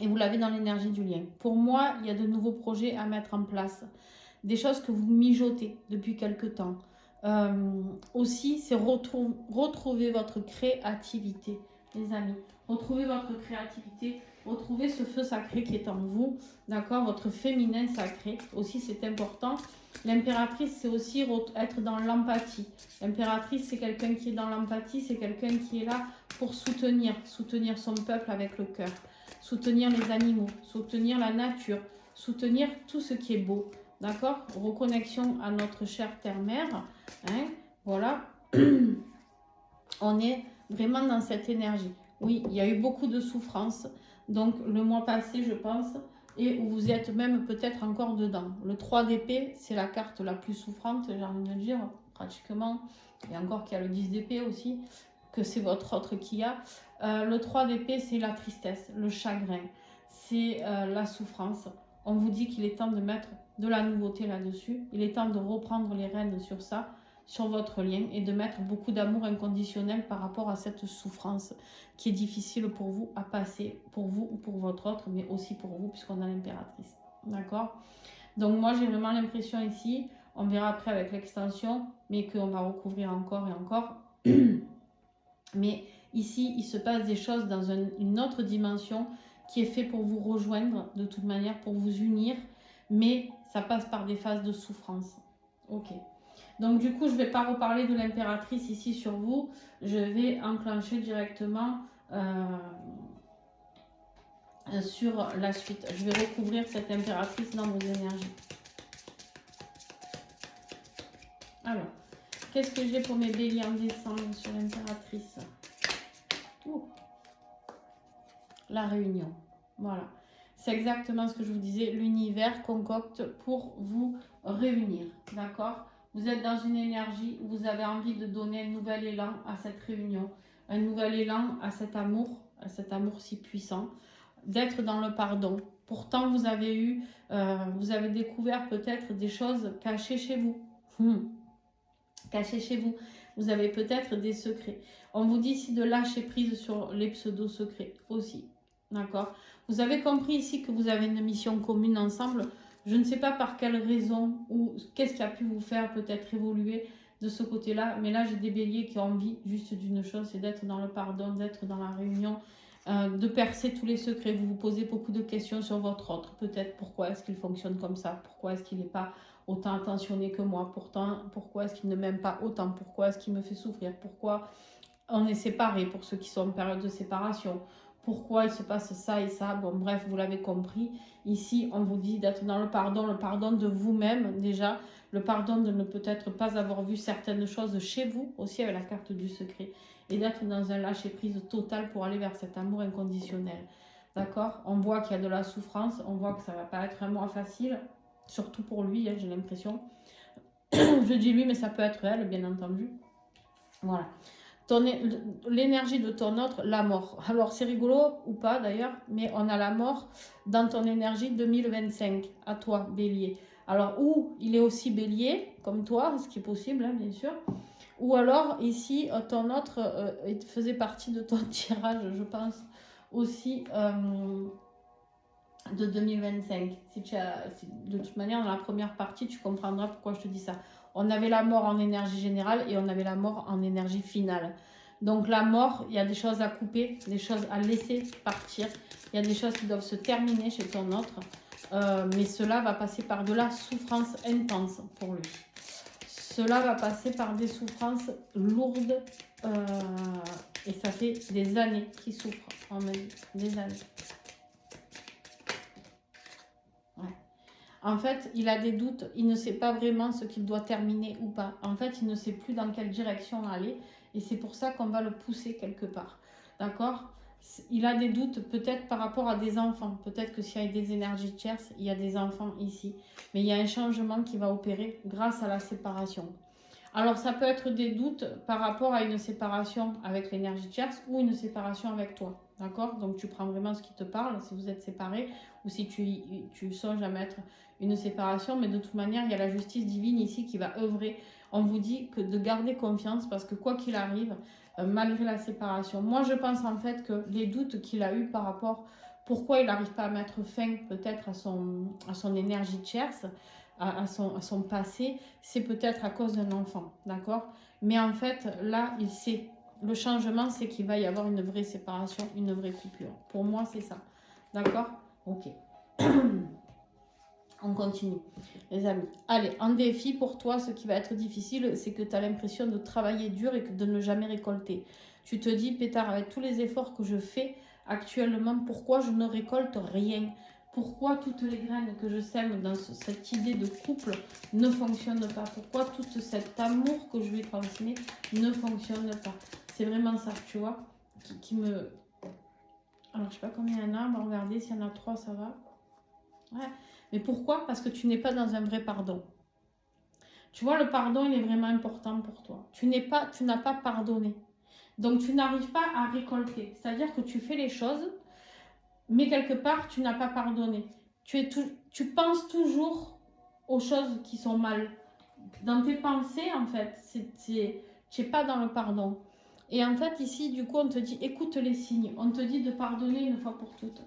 et vous l'avez dans l'énergie du lien. Pour moi, il y a de nouveaux projets à mettre en place. Des choses que vous mijotez depuis quelque temps. Aussi, c'est retrouver votre créativité, les amis. Retrouver votre créativité, retrouver ce feu sacré qui est en vous, d'accord? Votre féminin sacré, aussi c'est important. L'impératrice, c'est aussi être dans l'empathie. L'impératrice, c'est quelqu'un qui est dans l'empathie, c'est quelqu'un qui est là pour soutenir son peuple avec le cœur, soutenir les animaux, soutenir la nature, soutenir tout ce qui est beau. D'accord? Reconnexion à notre chère terre-mère. Hein? Voilà. On est vraiment dans cette énergie. Oui, il y a eu beaucoup de souffrance. Donc, le mois passé, je pense, et où vous êtes même peut-être encore dedans. Le 3 d'épée, c'est la carte la plus souffrante, j'ai envie de dire, pratiquement. Et encore qu'il y a le 10 d'épée aussi, que c'est votre autre qui a. Le 3 d'épée, c'est la tristesse, le chagrin, c'est la souffrance. On vous dit qu'il est temps de mettre de la nouveauté là-dessus. Il est temps de reprendre les rênes sur ça, sur votre lien, et de mettre beaucoup d'amour inconditionnel par rapport à cette souffrance qui est difficile pour vous à passer, pour vous ou pour votre autre, mais aussi pour vous puisqu'on a l'impératrice. D'accord? Donc moi j'ai vraiment l'impression ici, on verra après avec l'extension, mais qu'on va recouvrir encore et encore. Mais ici, il se passe des choses dans une autre dimension qui est fait pour vous rejoindre, de toute manière, pour vous unir, mais ça passe par des phases de souffrance. Ok. Donc du coup, je ne vais pas reparler de l'impératrice ici sur vous, je vais enclencher directement sur la suite. Je vais recouvrir cette impératrice dans vos énergies. Alors, qu'est-ce que j'ai pour mes béliers en décembre sur l'impératrice? La réunion. Voilà. C'est exactement ce que je vous disais. L'univers concocte pour vous réunir. D'accord? Vous êtes dans une énergie où vous avez envie de donner un nouvel élan à cette réunion. Un nouvel élan à cet amour si puissant. D'être dans le pardon. Pourtant, vous avez découvert peut-être des choses cachées chez vous. Cachées chez vous. Vous avez peut-être des secrets. On vous dit ici de lâcher prise sur les pseudo-secrets aussi. D'accord? Vous avez compris ici que vous avez une mission commune ensemble. Je ne sais pas par quelle raison ou qu'est-ce qui a pu vous faire peut-être évoluer de ce côté-là. Mais là, j'ai des béliers qui ont envie juste d'une chose, c'est d'être dans le pardon, d'être dans la réunion, de percer tous les secrets. Vous vous posez beaucoup de questions sur votre autre. Peut-être pourquoi est-ce qu'il fonctionne comme ça? Pourquoi est-ce qu'il n'est pas autant attentionné que moi? Pourquoi est-ce qu'il ne m'aime pas autant? Pourquoi est-ce qu'il me fait souffrir? Pourquoi on est séparés pour ceux qui sont en période de séparation? Pourquoi il se passe ça et ça? Bon, bref, vous l'avez compris. Ici, on vous dit d'être dans le pardon de vous-même déjà, le pardon de ne peut-être pas avoir vu certaines choses chez vous, aussi avec la carte du secret, et d'être dans un lâcher-prise total pour aller vers cet amour inconditionnel. D'accord? On voit qu'il y a de la souffrance, on voit que ça ne va pas être un mois facile, surtout pour lui, hein, j'ai l'impression. Je dis lui, mais ça peut être elle, bien entendu. Voilà. l'énergie de ton autre, la mort. Alors c'est rigolo ou pas d'ailleurs, mais on a la mort dans ton énergie 2025, à toi, bélier. Alors, ou il est aussi bélier, comme toi, ce qui est possible, hein, bien sûr. Ou alors, ici, ton autre faisait partie de ton tirage, je pense, aussi de 2025. De toute manière, dans la première partie, tu comprendras pourquoi je te dis ça. On avait la mort en énergie générale et on avait la mort en énergie finale. Donc la mort, il y a des choses à couper, des choses à laisser partir. Il y a des choses qui doivent se terminer chez ton autre. Mais cela va passer par de la souffrance intense pour lui. Cela va passer par des souffrances lourdes. Et ça fait des années qu'il souffre. En même des années. En fait, il a des doutes, il ne sait pas vraiment ce qu'il doit terminer ou pas. En fait, il ne sait plus dans quelle direction aller et c'est pour ça qu'on va le pousser quelque part. D'accord? Il a des doutes peut-être par rapport à des enfants. Peut-être que s'il y a des énergies tierces, il y a des enfants ici. Mais il y a un changement qui va opérer grâce à la séparation. Alors, ça peut être des doutes par rapport à une séparation avec l'énergie tierce ou une séparation avec toi. D'accord? Donc, tu prends vraiment ce qui te parle si vous êtes séparés ou si tu songes à mettre une séparation. Mais de toute manière, il y a la justice divine ici qui va œuvrer. On vous dit que de garder confiance parce que quoi qu'il arrive, malgré la séparation. Moi, je pense en fait que les doutes qu'il a eu par rapport pourquoi il n'arrive pas à mettre fin peut-être à son énergie tierce, à son passé, c'est peut-être à cause d'un enfant, d'accord? Mais en fait, là, il sait. Le changement, c'est qu'il va y avoir une vraie séparation, une vraie coupure. Pour moi, c'est ça. D'accord? Ok. On continue, les amis. Allez, en défi pour toi, ce qui va être difficile, c'est que tu as l'impression de travailler dur et de ne jamais récolter. Tu te dis, pétard, avec tous les efforts que je fais actuellement, pourquoi je ne récolte rien? Pourquoi toutes les graines que je sème dans cette idée de couple ne fonctionnent pas? Pourquoi tout cet amour que je lui transmets ne fonctionne pas? C'est vraiment ça, tu vois, qui me... Alors, je sais pas combien il y en a, on va regarder, s'il y en a 3, ça va. Ouais. Mais pourquoi? Parce que tu n'es pas dans un vrai pardon. Tu vois, le pardon, il est vraiment important pour toi. Tu n'as pas pardonné. Donc, tu n'arrives pas à récolter. C'est-à-dire que tu fais les choses, mais quelque part, tu n'as pas pardonné. Tu penses toujours aux choses qui sont mal. Dans tes pensées, en fait, tu n'es pas dans le pardon. Et en fait, ici, du coup, on te dit, écoute les signes. On te dit de pardonner une fois pour toutes.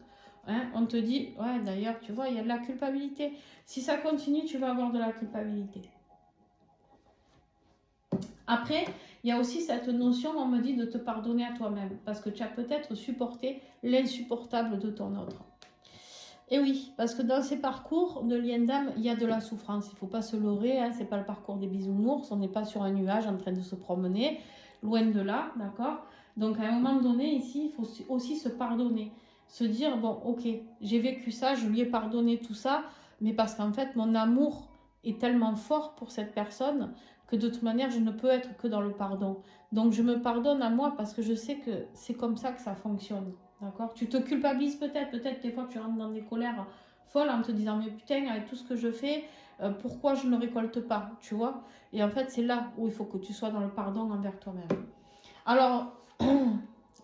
Hein, on te dit, ouais, d'ailleurs, tu vois, il y a de la culpabilité. Si ça continue, tu vas avoir de la culpabilité. Après, il y a aussi cette notion, on me dit, de te pardonner à toi-même. Parce que tu as peut-être supporté l'insupportable de ton autre. Et oui, parce que dans ces parcours de lien d'âme, il y a de la souffrance. Il ne faut pas se leurrer, hein, ce n'est pas le parcours des bisounours. On n'est pas sur un nuage en train de se promener. Loin de là, d'accord? Donc, à un moment donné, ici, il faut aussi se pardonner. Se dire, bon, ok, j'ai vécu ça, je lui ai pardonné tout ça, mais parce qu'en fait, mon amour est tellement fort pour cette personne que de toute manière, je ne peux être que dans le pardon. Donc, je me pardonne à moi parce que je sais que c'est comme ça que ça fonctionne. D'accord? Tu te culpabilises peut-être des fois tu rentres dans des colères folles en te disant, mais putain, avec tout ce que je fais, pourquoi je ne récolte pas, tu vois? Et en fait, c'est là où il faut que tu sois dans le pardon envers toi-même. Alors,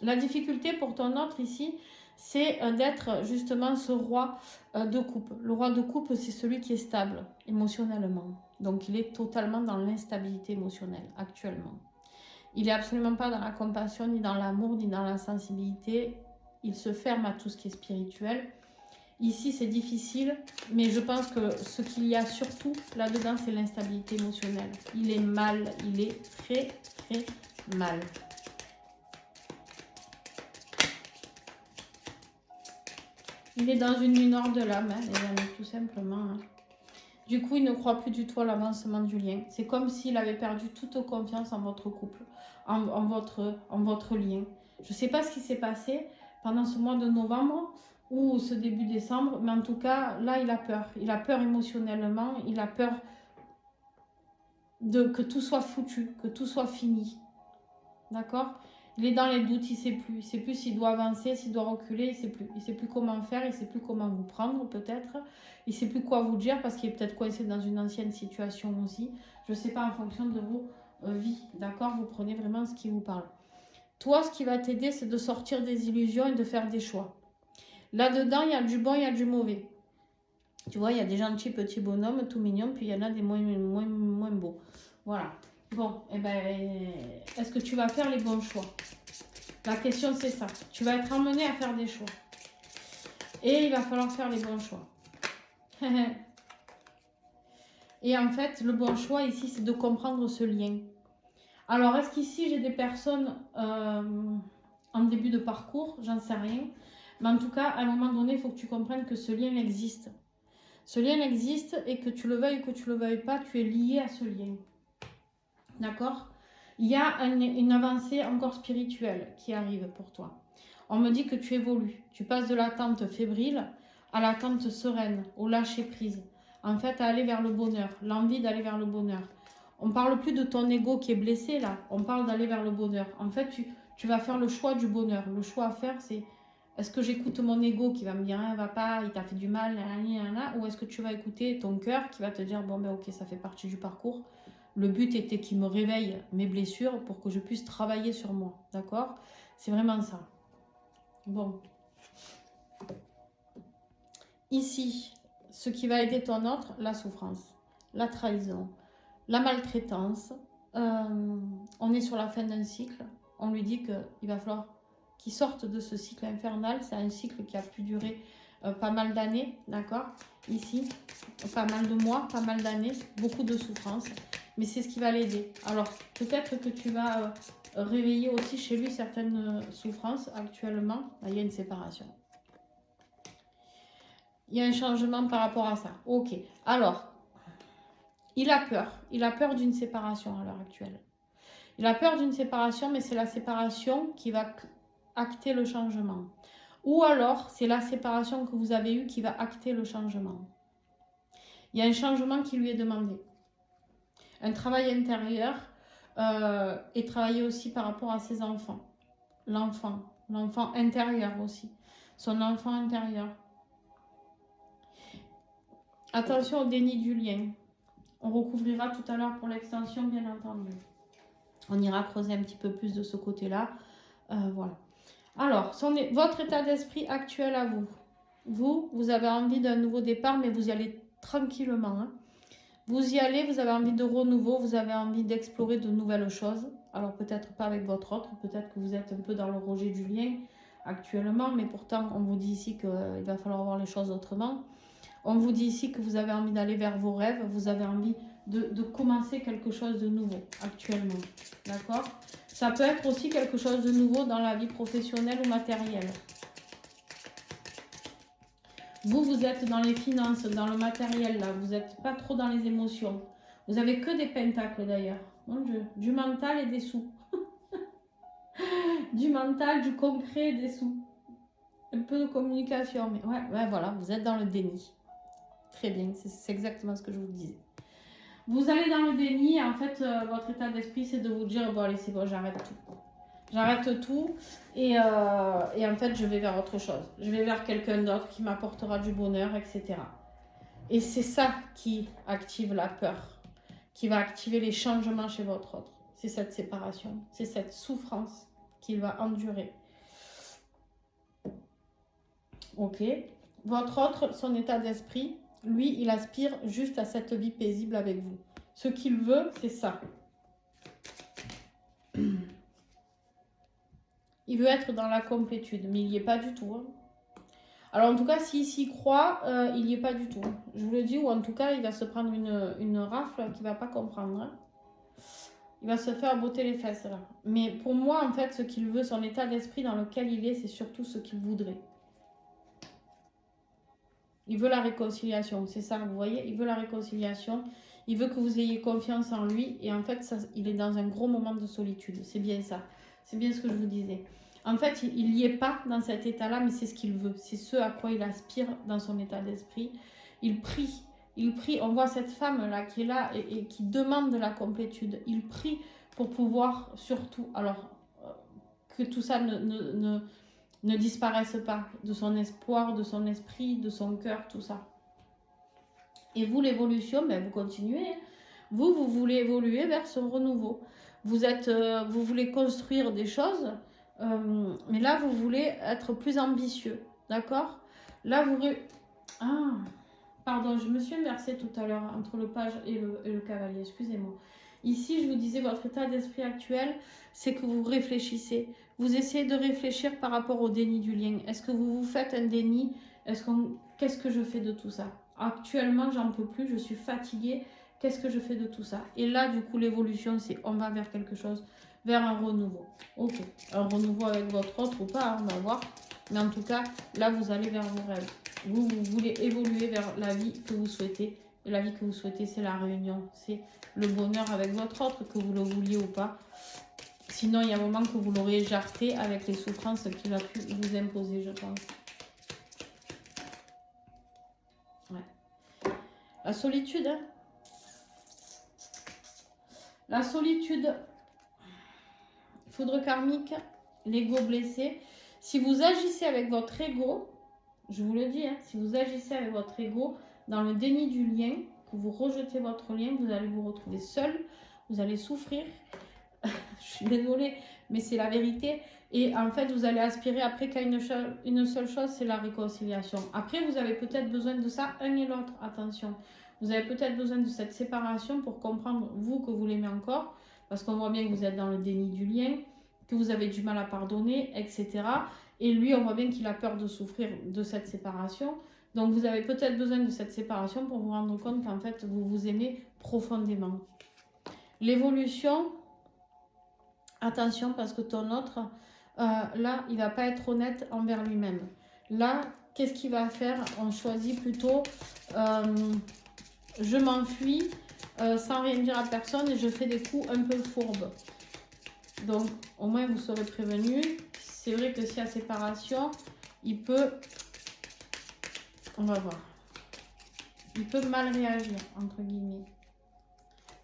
la difficulté pour ton autre ici, c'est d'être justement ce roi de coupe. Le roi de coupe, c'est celui qui est stable émotionnellement. Donc, il est totalement dans l'instabilité émotionnelle actuellement. Il n'est absolument pas dans la compassion, ni dans l'amour, ni dans la sensibilité. Il se ferme à tout ce qui est spirituel. Ici, c'est difficile, mais je pense que ce qu'il y a surtout là-dedans, c'est l'instabilité émotionnelle. Il est mal, il est très, très mal. Il est dans une nuit noire de l'âme, hein, les amis, tout simplement. Hein. Du coup, il ne croit plus du tout à l'avancement du lien. C'est comme s'il avait perdu toute confiance en votre couple, en votre lien. Je ne sais pas ce qui s'est passé pendant ce mois de novembre ou ce début décembre, mais en tout cas, là, il a peur. Il a peur émotionnellement, il a peur que tout soit foutu, que tout soit fini. D'accord ? Il est dans les doutes, il ne sait plus s'il doit avancer, s'il doit reculer, il sait plus comment faire, il ne sait plus comment vous prendre peut-être, il ne sait plus quoi vous dire parce qu'il est peut-être coincé dans une ancienne situation aussi. Je ne sais pas en fonction de vos vies, d'accord? Vous prenez vraiment ce qui vous parle. Toi, ce qui va t'aider, c'est de sortir des illusions et de faire des choix. Là-dedans, il y a du bon, il y a du mauvais. Tu vois, il y a des gentils petits bonhommes, tout mignons, puis il y en a des moins beaux. Voilà. Bon, eh ben, est-ce que tu vas faire les bons choix? La question, c'est ça. Tu vas être amené à faire des choix. Et il va falloir faire les bons choix. Et en fait, le bon choix ici, c'est de comprendre ce lien. Alors, est-ce qu'ici, j'ai des personnes en début de parcours? J'en sais rien. Mais en tout cas, à un moment donné, il faut que tu comprennes que ce lien existe. Ce lien existe et que tu le veuilles ou que tu ne le veuilles pas, tu es lié à ce lien. D'accord? Il y a une avancée encore spirituelle qui arrive pour toi. On me dit que tu évolues. Tu passes de l'attente fébrile à l'attente sereine, au lâcher-prise. En fait, à aller vers le bonheur, l'envie d'aller vers le bonheur. On ne parle plus de ton ego qui est blessé là, on parle d'aller vers le bonheur. En fait, tu vas faire le choix du bonheur. Le choix à faire, c'est est-ce que j'écoute mon ego qui va me dire va pas, il t'a fait du mal, ou est-ce que tu vas écouter ton cœur qui va te dire bon ben ok, ça fait partie du parcours. Le but était qu'il me réveille mes blessures pour que je puisse travailler sur moi. D'accord? C'est vraiment ça. Bon. Ici, ce qui va aider ton autre, la souffrance, la trahison, la maltraitance. On est sur la fin d'un cycle. On lui dit qu'il va falloir qu'il sorte de ce cycle infernal. C'est un cycle qui a pu durer pas mal d'années, d'accord? Ici, pas mal de mois, pas mal d'années, beaucoup de souffrance. Mais c'est ce qui va l'aider. Alors, peut-être que tu vas réveiller aussi chez lui certaines souffrances actuellement. Là, il y a une séparation. Il y a un changement par rapport à ça. Ok. Alors, il a peur. Il a peur d'une séparation à l'heure actuelle. Il a peur d'une séparation, mais c'est la séparation qui va acter le changement. Ou alors, c'est la séparation que vous avez eue qui va acter le changement. Il y a un changement qui lui est demandé. Un travail intérieur et travailler aussi par rapport à ses enfants. L'enfant intérieur aussi. Son enfant intérieur. Attention au déni du lien. On recouvrira tout à l'heure pour l'extension, bien entendu. On ira creuser un petit peu plus de ce côté-là. Voilà. Alors, votre état d'esprit actuel à vous. Vous avez envie d'un nouveau départ, mais vous y allez tranquillement. Hein. Vous y allez, vous avez envie de renouveau, vous avez envie d'explorer de nouvelles choses. Alors, peut-être pas avec votre autre, peut-être que vous êtes un peu dans le rejet du lien actuellement, mais pourtant, on vous dit ici qu'il va falloir voir les choses autrement. On vous dit ici que vous avez envie d'aller vers vos rêves, vous avez envie de commencer quelque chose de nouveau actuellement. D'accord? Ça peut être aussi quelque chose de nouveau dans la vie professionnelle ou matérielle. Vous êtes dans les finances, dans le matériel, là. Vous n'êtes pas trop dans les émotions. Vous avez que des pentacles, d'ailleurs. Mon Dieu. Du mental et des sous. Du mental, du concret et des sous. Un peu de communication. Mais ouais, voilà. Vous êtes dans le déni. Très bien. C'est exactement ce que je vous disais. Vous allez dans le déni. En fait, votre état d'esprit, c'est de vous dire, bon, allez, c'est bon, j'arrête tout. J'arrête tout et en fait, je vais vers autre chose. Je vais vers quelqu'un d'autre qui m'apportera du bonheur, etc. Et c'est ça qui active la peur, qui va activer les changements chez votre autre. C'est cette séparation, c'est cette souffrance qu'il va endurer. Ok. Votre autre, son état d'esprit, lui, il aspire juste à cette vie paisible avec vous. Ce qu'il veut, c'est ça. Il veut être dans la complétude, mais il n'y est pas du tout. Hein. Alors en tout cas, s'il s'y croit, il n'y est pas du tout. Je vous le dis, ou en tout cas, il va se prendre une rafle qu'il ne va pas comprendre. Hein. Il va se faire botter les fesses là. Mais pour moi, en fait, ce qu'il veut, son état d'esprit dans lequel il est, c'est surtout ce qu'il voudrait. Il veut la réconciliation, c'est ça, vous voyez, il veut la réconciliation. Il veut que vous ayez confiance en lui. Et en fait, ça, il est dans un gros moment de solitude. C'est bien ça. C'est bien ce que je vous disais. En fait, il n'y est pas dans cet état-là, mais c'est ce qu'il veut. C'est ce à quoi il aspire dans son état d'esprit. Il prie. Il prie. On voit cette femme-là qui est là et qui demande de la complétude. Il prie pour pouvoir surtout, alors, que tout ça ne disparaisse pas de son espoir, de son esprit, de son cœur, tout ça. Et vous, l'évolution, ben, vous continuez. Vous voulez évoluer vers ce renouveau. vous voulez construire des choses, mais là, vous voulez être plus ambitieux, d'accord? Là, Ah, pardon, je me suis inversée tout à l'heure entre le page et le cavalier, excusez-moi. Ici, je vous disais, votre état d'esprit actuel, c'est que vous réfléchissez. Vous essayez de réfléchir par rapport au déni du lien. Est-ce que vous vous faites un déni? Qu'est-ce que je fais de tout ça? Actuellement, j'en peux plus, je suis fatiguée. Qu'est-ce que je fais de tout ça? Et là, du coup, l'évolution, c'est on va vers quelque chose, vers un renouveau. Ok, un renouveau avec votre autre ou pas, on va voir. Mais en tout cas, là, vous allez vers vos rêves. Vous voulez évoluer vers la vie que vous souhaitez. Et la vie que vous souhaitez, c'est la réunion. C'est le bonheur avec votre autre, que vous le vouliez ou pas. Sinon, il y a un moment que vous l'aurez jarté avec les souffrances qu'il a pu vous imposer, je pense. Ouais. La solitude, hein. La solitude, foudre karmique, l'ego blessé. Si vous agissez avec votre ego, je vous le dis, hein, si vous agissez avec votre ego dans le déni du lien, que vous rejetez votre lien, vous allez vous retrouver seul, vous allez souffrir. Je suis désolée, mais c'est la vérité. Et en fait, vous allez aspirer après qu'à une seule chose, c'est la réconciliation. Après, vous avez peut-être besoin de ça, un et l'autre, attention. Vous avez peut-être besoin de cette séparation pour comprendre, vous, que vous l'aimez encore, parce qu'on voit bien que vous êtes dans le déni du lien, que vous avez du mal à pardonner, etc. Et lui, on voit bien qu'il a peur de souffrir de cette séparation. Donc, vous avez peut-être besoin de cette séparation pour vous rendre compte qu'en fait, vous vous aimez profondément. L'évolution, attention, parce que ton autre, là, il ne va pas être honnête envers lui-même. Là, qu'est-ce qu'il va faire? On choisit plutôt, je m'enfuis sans rien dire à personne et je fais des coups un peu fourbes. Donc, au moins, vous serez prévenu. C'est vrai que s'il y a séparation, il peut... On va voir. Il peut mal réagir, entre guillemets.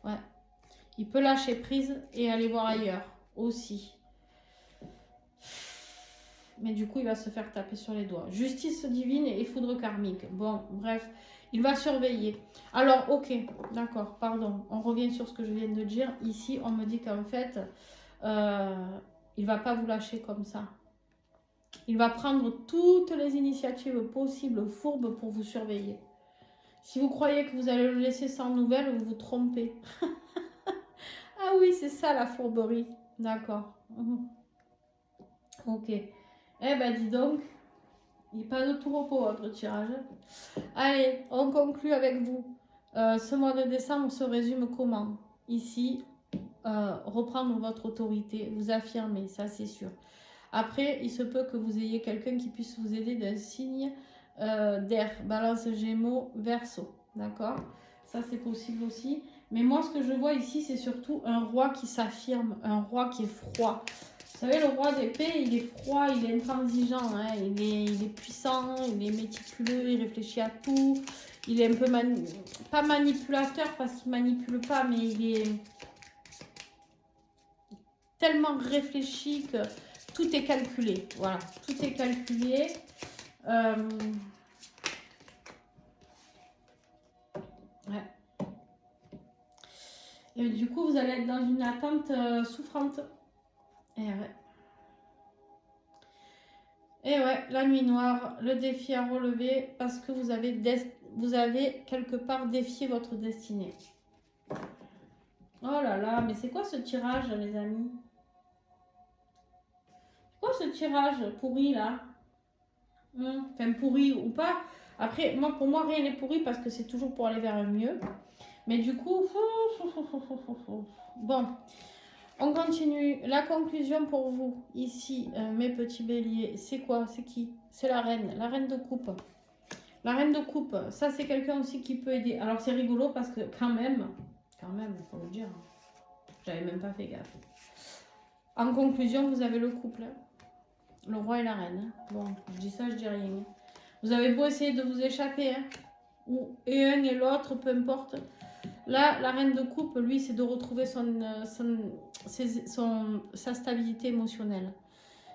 Ouais. Il peut lâcher prise et aller voir ailleurs, aussi. Mais du coup, il va se faire taper sur les doigts. Justice divine et foudre karmique. Bon, bref, il va surveiller. Alors, ok, d'accord, pardon. On revient sur ce que je viens de dire. Ici, on me dit qu'en fait... il va pas vous lâcher comme ça. Il va prendre toutes les initiatives possibles, fourbes, pour vous surveiller. Si vous croyez que vous allez le laisser sans nouvelles, vous vous trompez. Ah oui, c'est ça la fourberie. D'accord. Ok. Eh ben, dis donc, il n'y a pas de tout repos votre tirage. Allez, on conclut avec vous. Ce mois de décembre se résume comment? Ici, reprendre votre autorité, vous affirmer, ça c'est sûr. Après, il se peut que vous ayez quelqu'un qui puisse vous aider d'un signe d'air, balance, gémeaux, verseau, d'accord? Ça c'est possible aussi. Mais moi, ce que je vois ici, c'est surtout un roi qui s'affirme, un roi qui est froid. Vous savez, le roi d'épée, il est froid, il est intransigeant, hein, il est puissant, il est méticuleux, il réfléchit à tout. Il est un peu, pas manipulateur parce qu'il manipule pas, mais il est tellement réfléchi que tout est calculé. Voilà, tout est calculé. Ouais. Et du coup, vous allez être dans une attente souffrante. Et ouais. Et ouais, la nuit noire, le défi à relever parce que vous avez quelque part défié votre destinée. Oh là là, mais c'est quoi ce tirage, les amis? C'est quoi ce tirage pourri là? Enfin, pourri ou pas. Après, pour moi, rien n'est pourri parce que c'est toujours pour aller vers le mieux. Mais du coup, bon, on continue. La conclusion pour vous, ici, mes petits béliers, c'est quoi? C'est qui? C'est la reine de coupe. La reine de coupe, ça c'est quelqu'un aussi qui peut aider. Alors c'est rigolo parce que quand même, il faut le dire, j'avais même pas fait gaffe. En conclusion, vous avez le couple, le roi et la reine. Bon, je dis ça, je dis rien. Vous avez beau essayer de vous échapper, hein, et un et l'autre, peu importe. Là, la reine de coupe, lui, c'est de retrouver sa stabilité émotionnelle.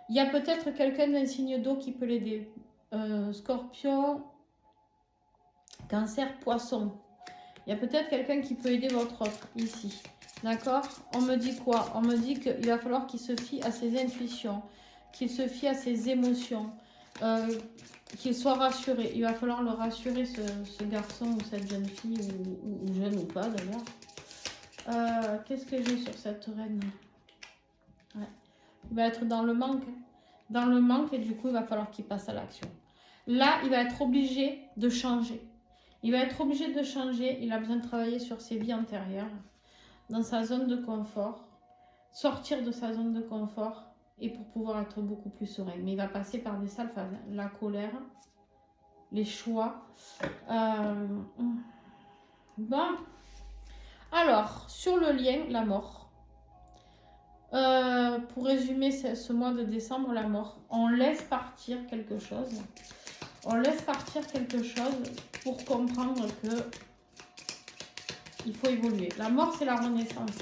Il y a peut-être quelqu'un d'un signe d'eau qui peut l'aider. Scorpion, Cancer, Poisson. Il y a peut-être quelqu'un qui peut aider votre autre ici. D'accord? On me dit quoi? On me dit qu'il va falloir qu'il se fie à ses intuitions, qu'il se fie à ses émotions, qu'il soit rassuré. Il va falloir le rassurer, ce garçon ou cette jeune fille, ou jeune ou pas d'ailleurs. Qu'est-ce que j'ai sur cette reine? Ouais. Il va être dans le manque. Dans le manque et du coup, il va falloir qu'il passe à l'action. Là, il va être obligé de changer. Il va être obligé de changer. Il a besoin de travailler sur ses vies antérieures, dans sa zone de confort, sortir de sa zone de confort et pour pouvoir être beaucoup plus serein. Mais il va passer par des sales phases. La colère, les choix. Bon. Alors, sur le lien, la mort. Pour résumer ce mois de décembre, la mort. On laisse partir quelque chose. On laisse partir quelque chose pour comprendre que il faut évoluer. La mort, c'est la renaissance.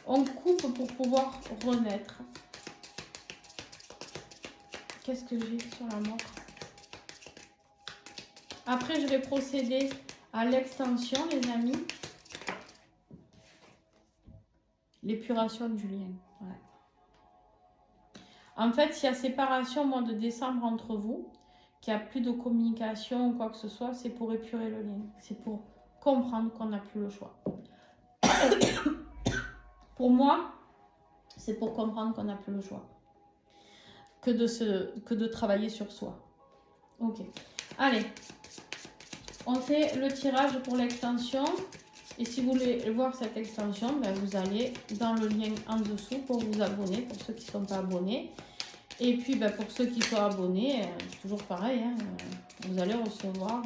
On coupe pour pouvoir renaître. Qu'est-ce que j'ai sur la mort? Après, je vais procéder à l'extension, les amis. L'épuration du lien. Ouais. En fait, s'il y a séparation au mois de décembre entre vous, qu'il n'y a plus de communication ou quoi que ce soit, c'est pour épurer le lien. C'est pour comprendre qu'on n'a plus le choix. Pour moi, c'est pour comprendre qu'on n'a plus le choix. Que de travailler sur soi. Ok. Allez. On fait le tirage pour l'extension. Et si vous voulez voir cette extension, ben vous allez dans le lien en dessous pour vous abonner, pour ceux qui ne sont pas abonnés. Et puis ben pour ceux qui sont abonnés, c'est toujours pareil, hein, vous allez recevoir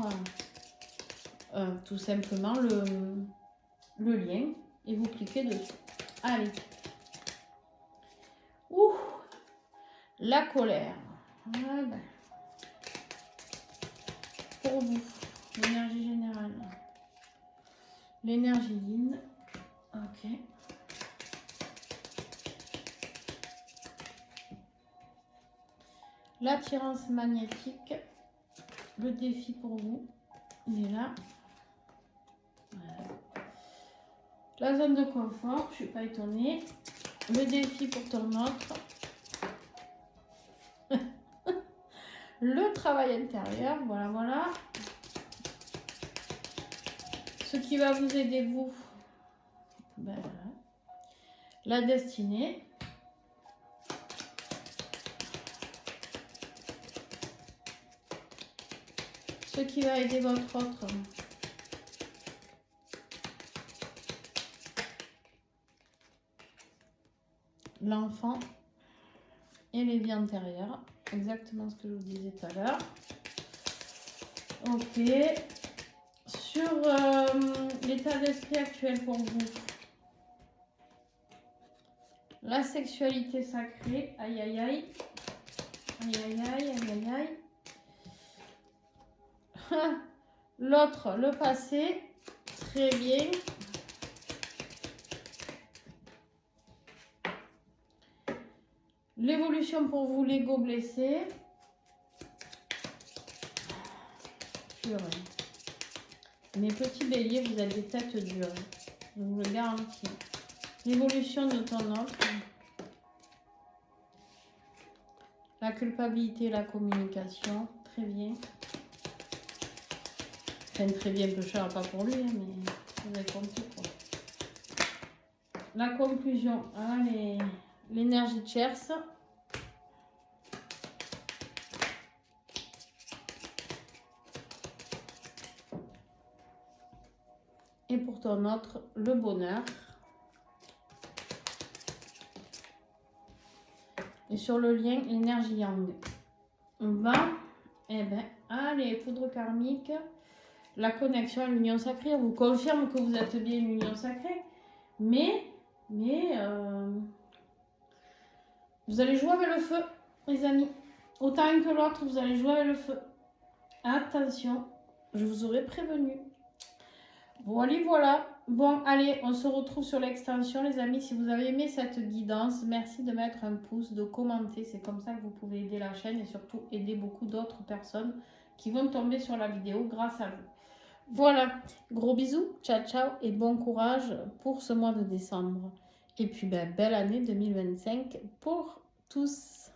tout simplement le lien et vous cliquez dessus. Allez. Ouh, la colère. Ah ben. Pour vous, l'énergie générale. L'énergie yin. Ok. L'attirance magnétique. Le défi pour vous. Il est là. Voilà. La zone de confort. Je ne suis pas étonnée. Le défi pour ton autre. Le travail intérieur. Voilà, voilà. Ce qui va vous aider, vous. Ben voilà. La destinée. Ce qui va aider votre autre. L'enfant et les vies antérieures. Exactement ce que je vous disais tout à l'heure. Ok. Sur l'état d'esprit actuel pour vous. La sexualité sacrée. Aïe, aïe, aïe. Aïe, aïe, aïe, aïe, aïe, aïe. L'autre, le passé. Très bien. L'évolution pour vous, l'ego blessé. Purée. Mes petits béliers, vous avez des têtes dures. Je vous le garantis. L'évolution de ton autre. La culpabilité, la communication. Très bien. Enfin, très bien, peu cher, pas pour lui, hein, mais vous avez compris quoi. La conclusion. Allez. L'énergie tierce. Et pour ton autre, le bonheur. Et sur le lien, l'énergie yang. On va, eh ben, allez, foudre karmique. La connexion à l'union sacrée. On vous confirme que vous êtes bien une union sacrée. Mais vous allez jouer avec le feu, les amis. Autant que l'autre, vous allez jouer avec le feu. Attention, je vous aurais prévenu. Voilà. Bon, allez, on se retrouve sur l'extension, les amis. Si vous avez aimé cette guidance, merci de mettre un pouce, de commenter. C'est comme ça que vous pouvez aider la chaîne et surtout aider beaucoup d'autres personnes qui vont tomber sur la vidéo grâce à vous. Voilà, gros bisous, ciao ciao et bon courage pour ce mois de décembre. Et puis belle année 2025 pour tous.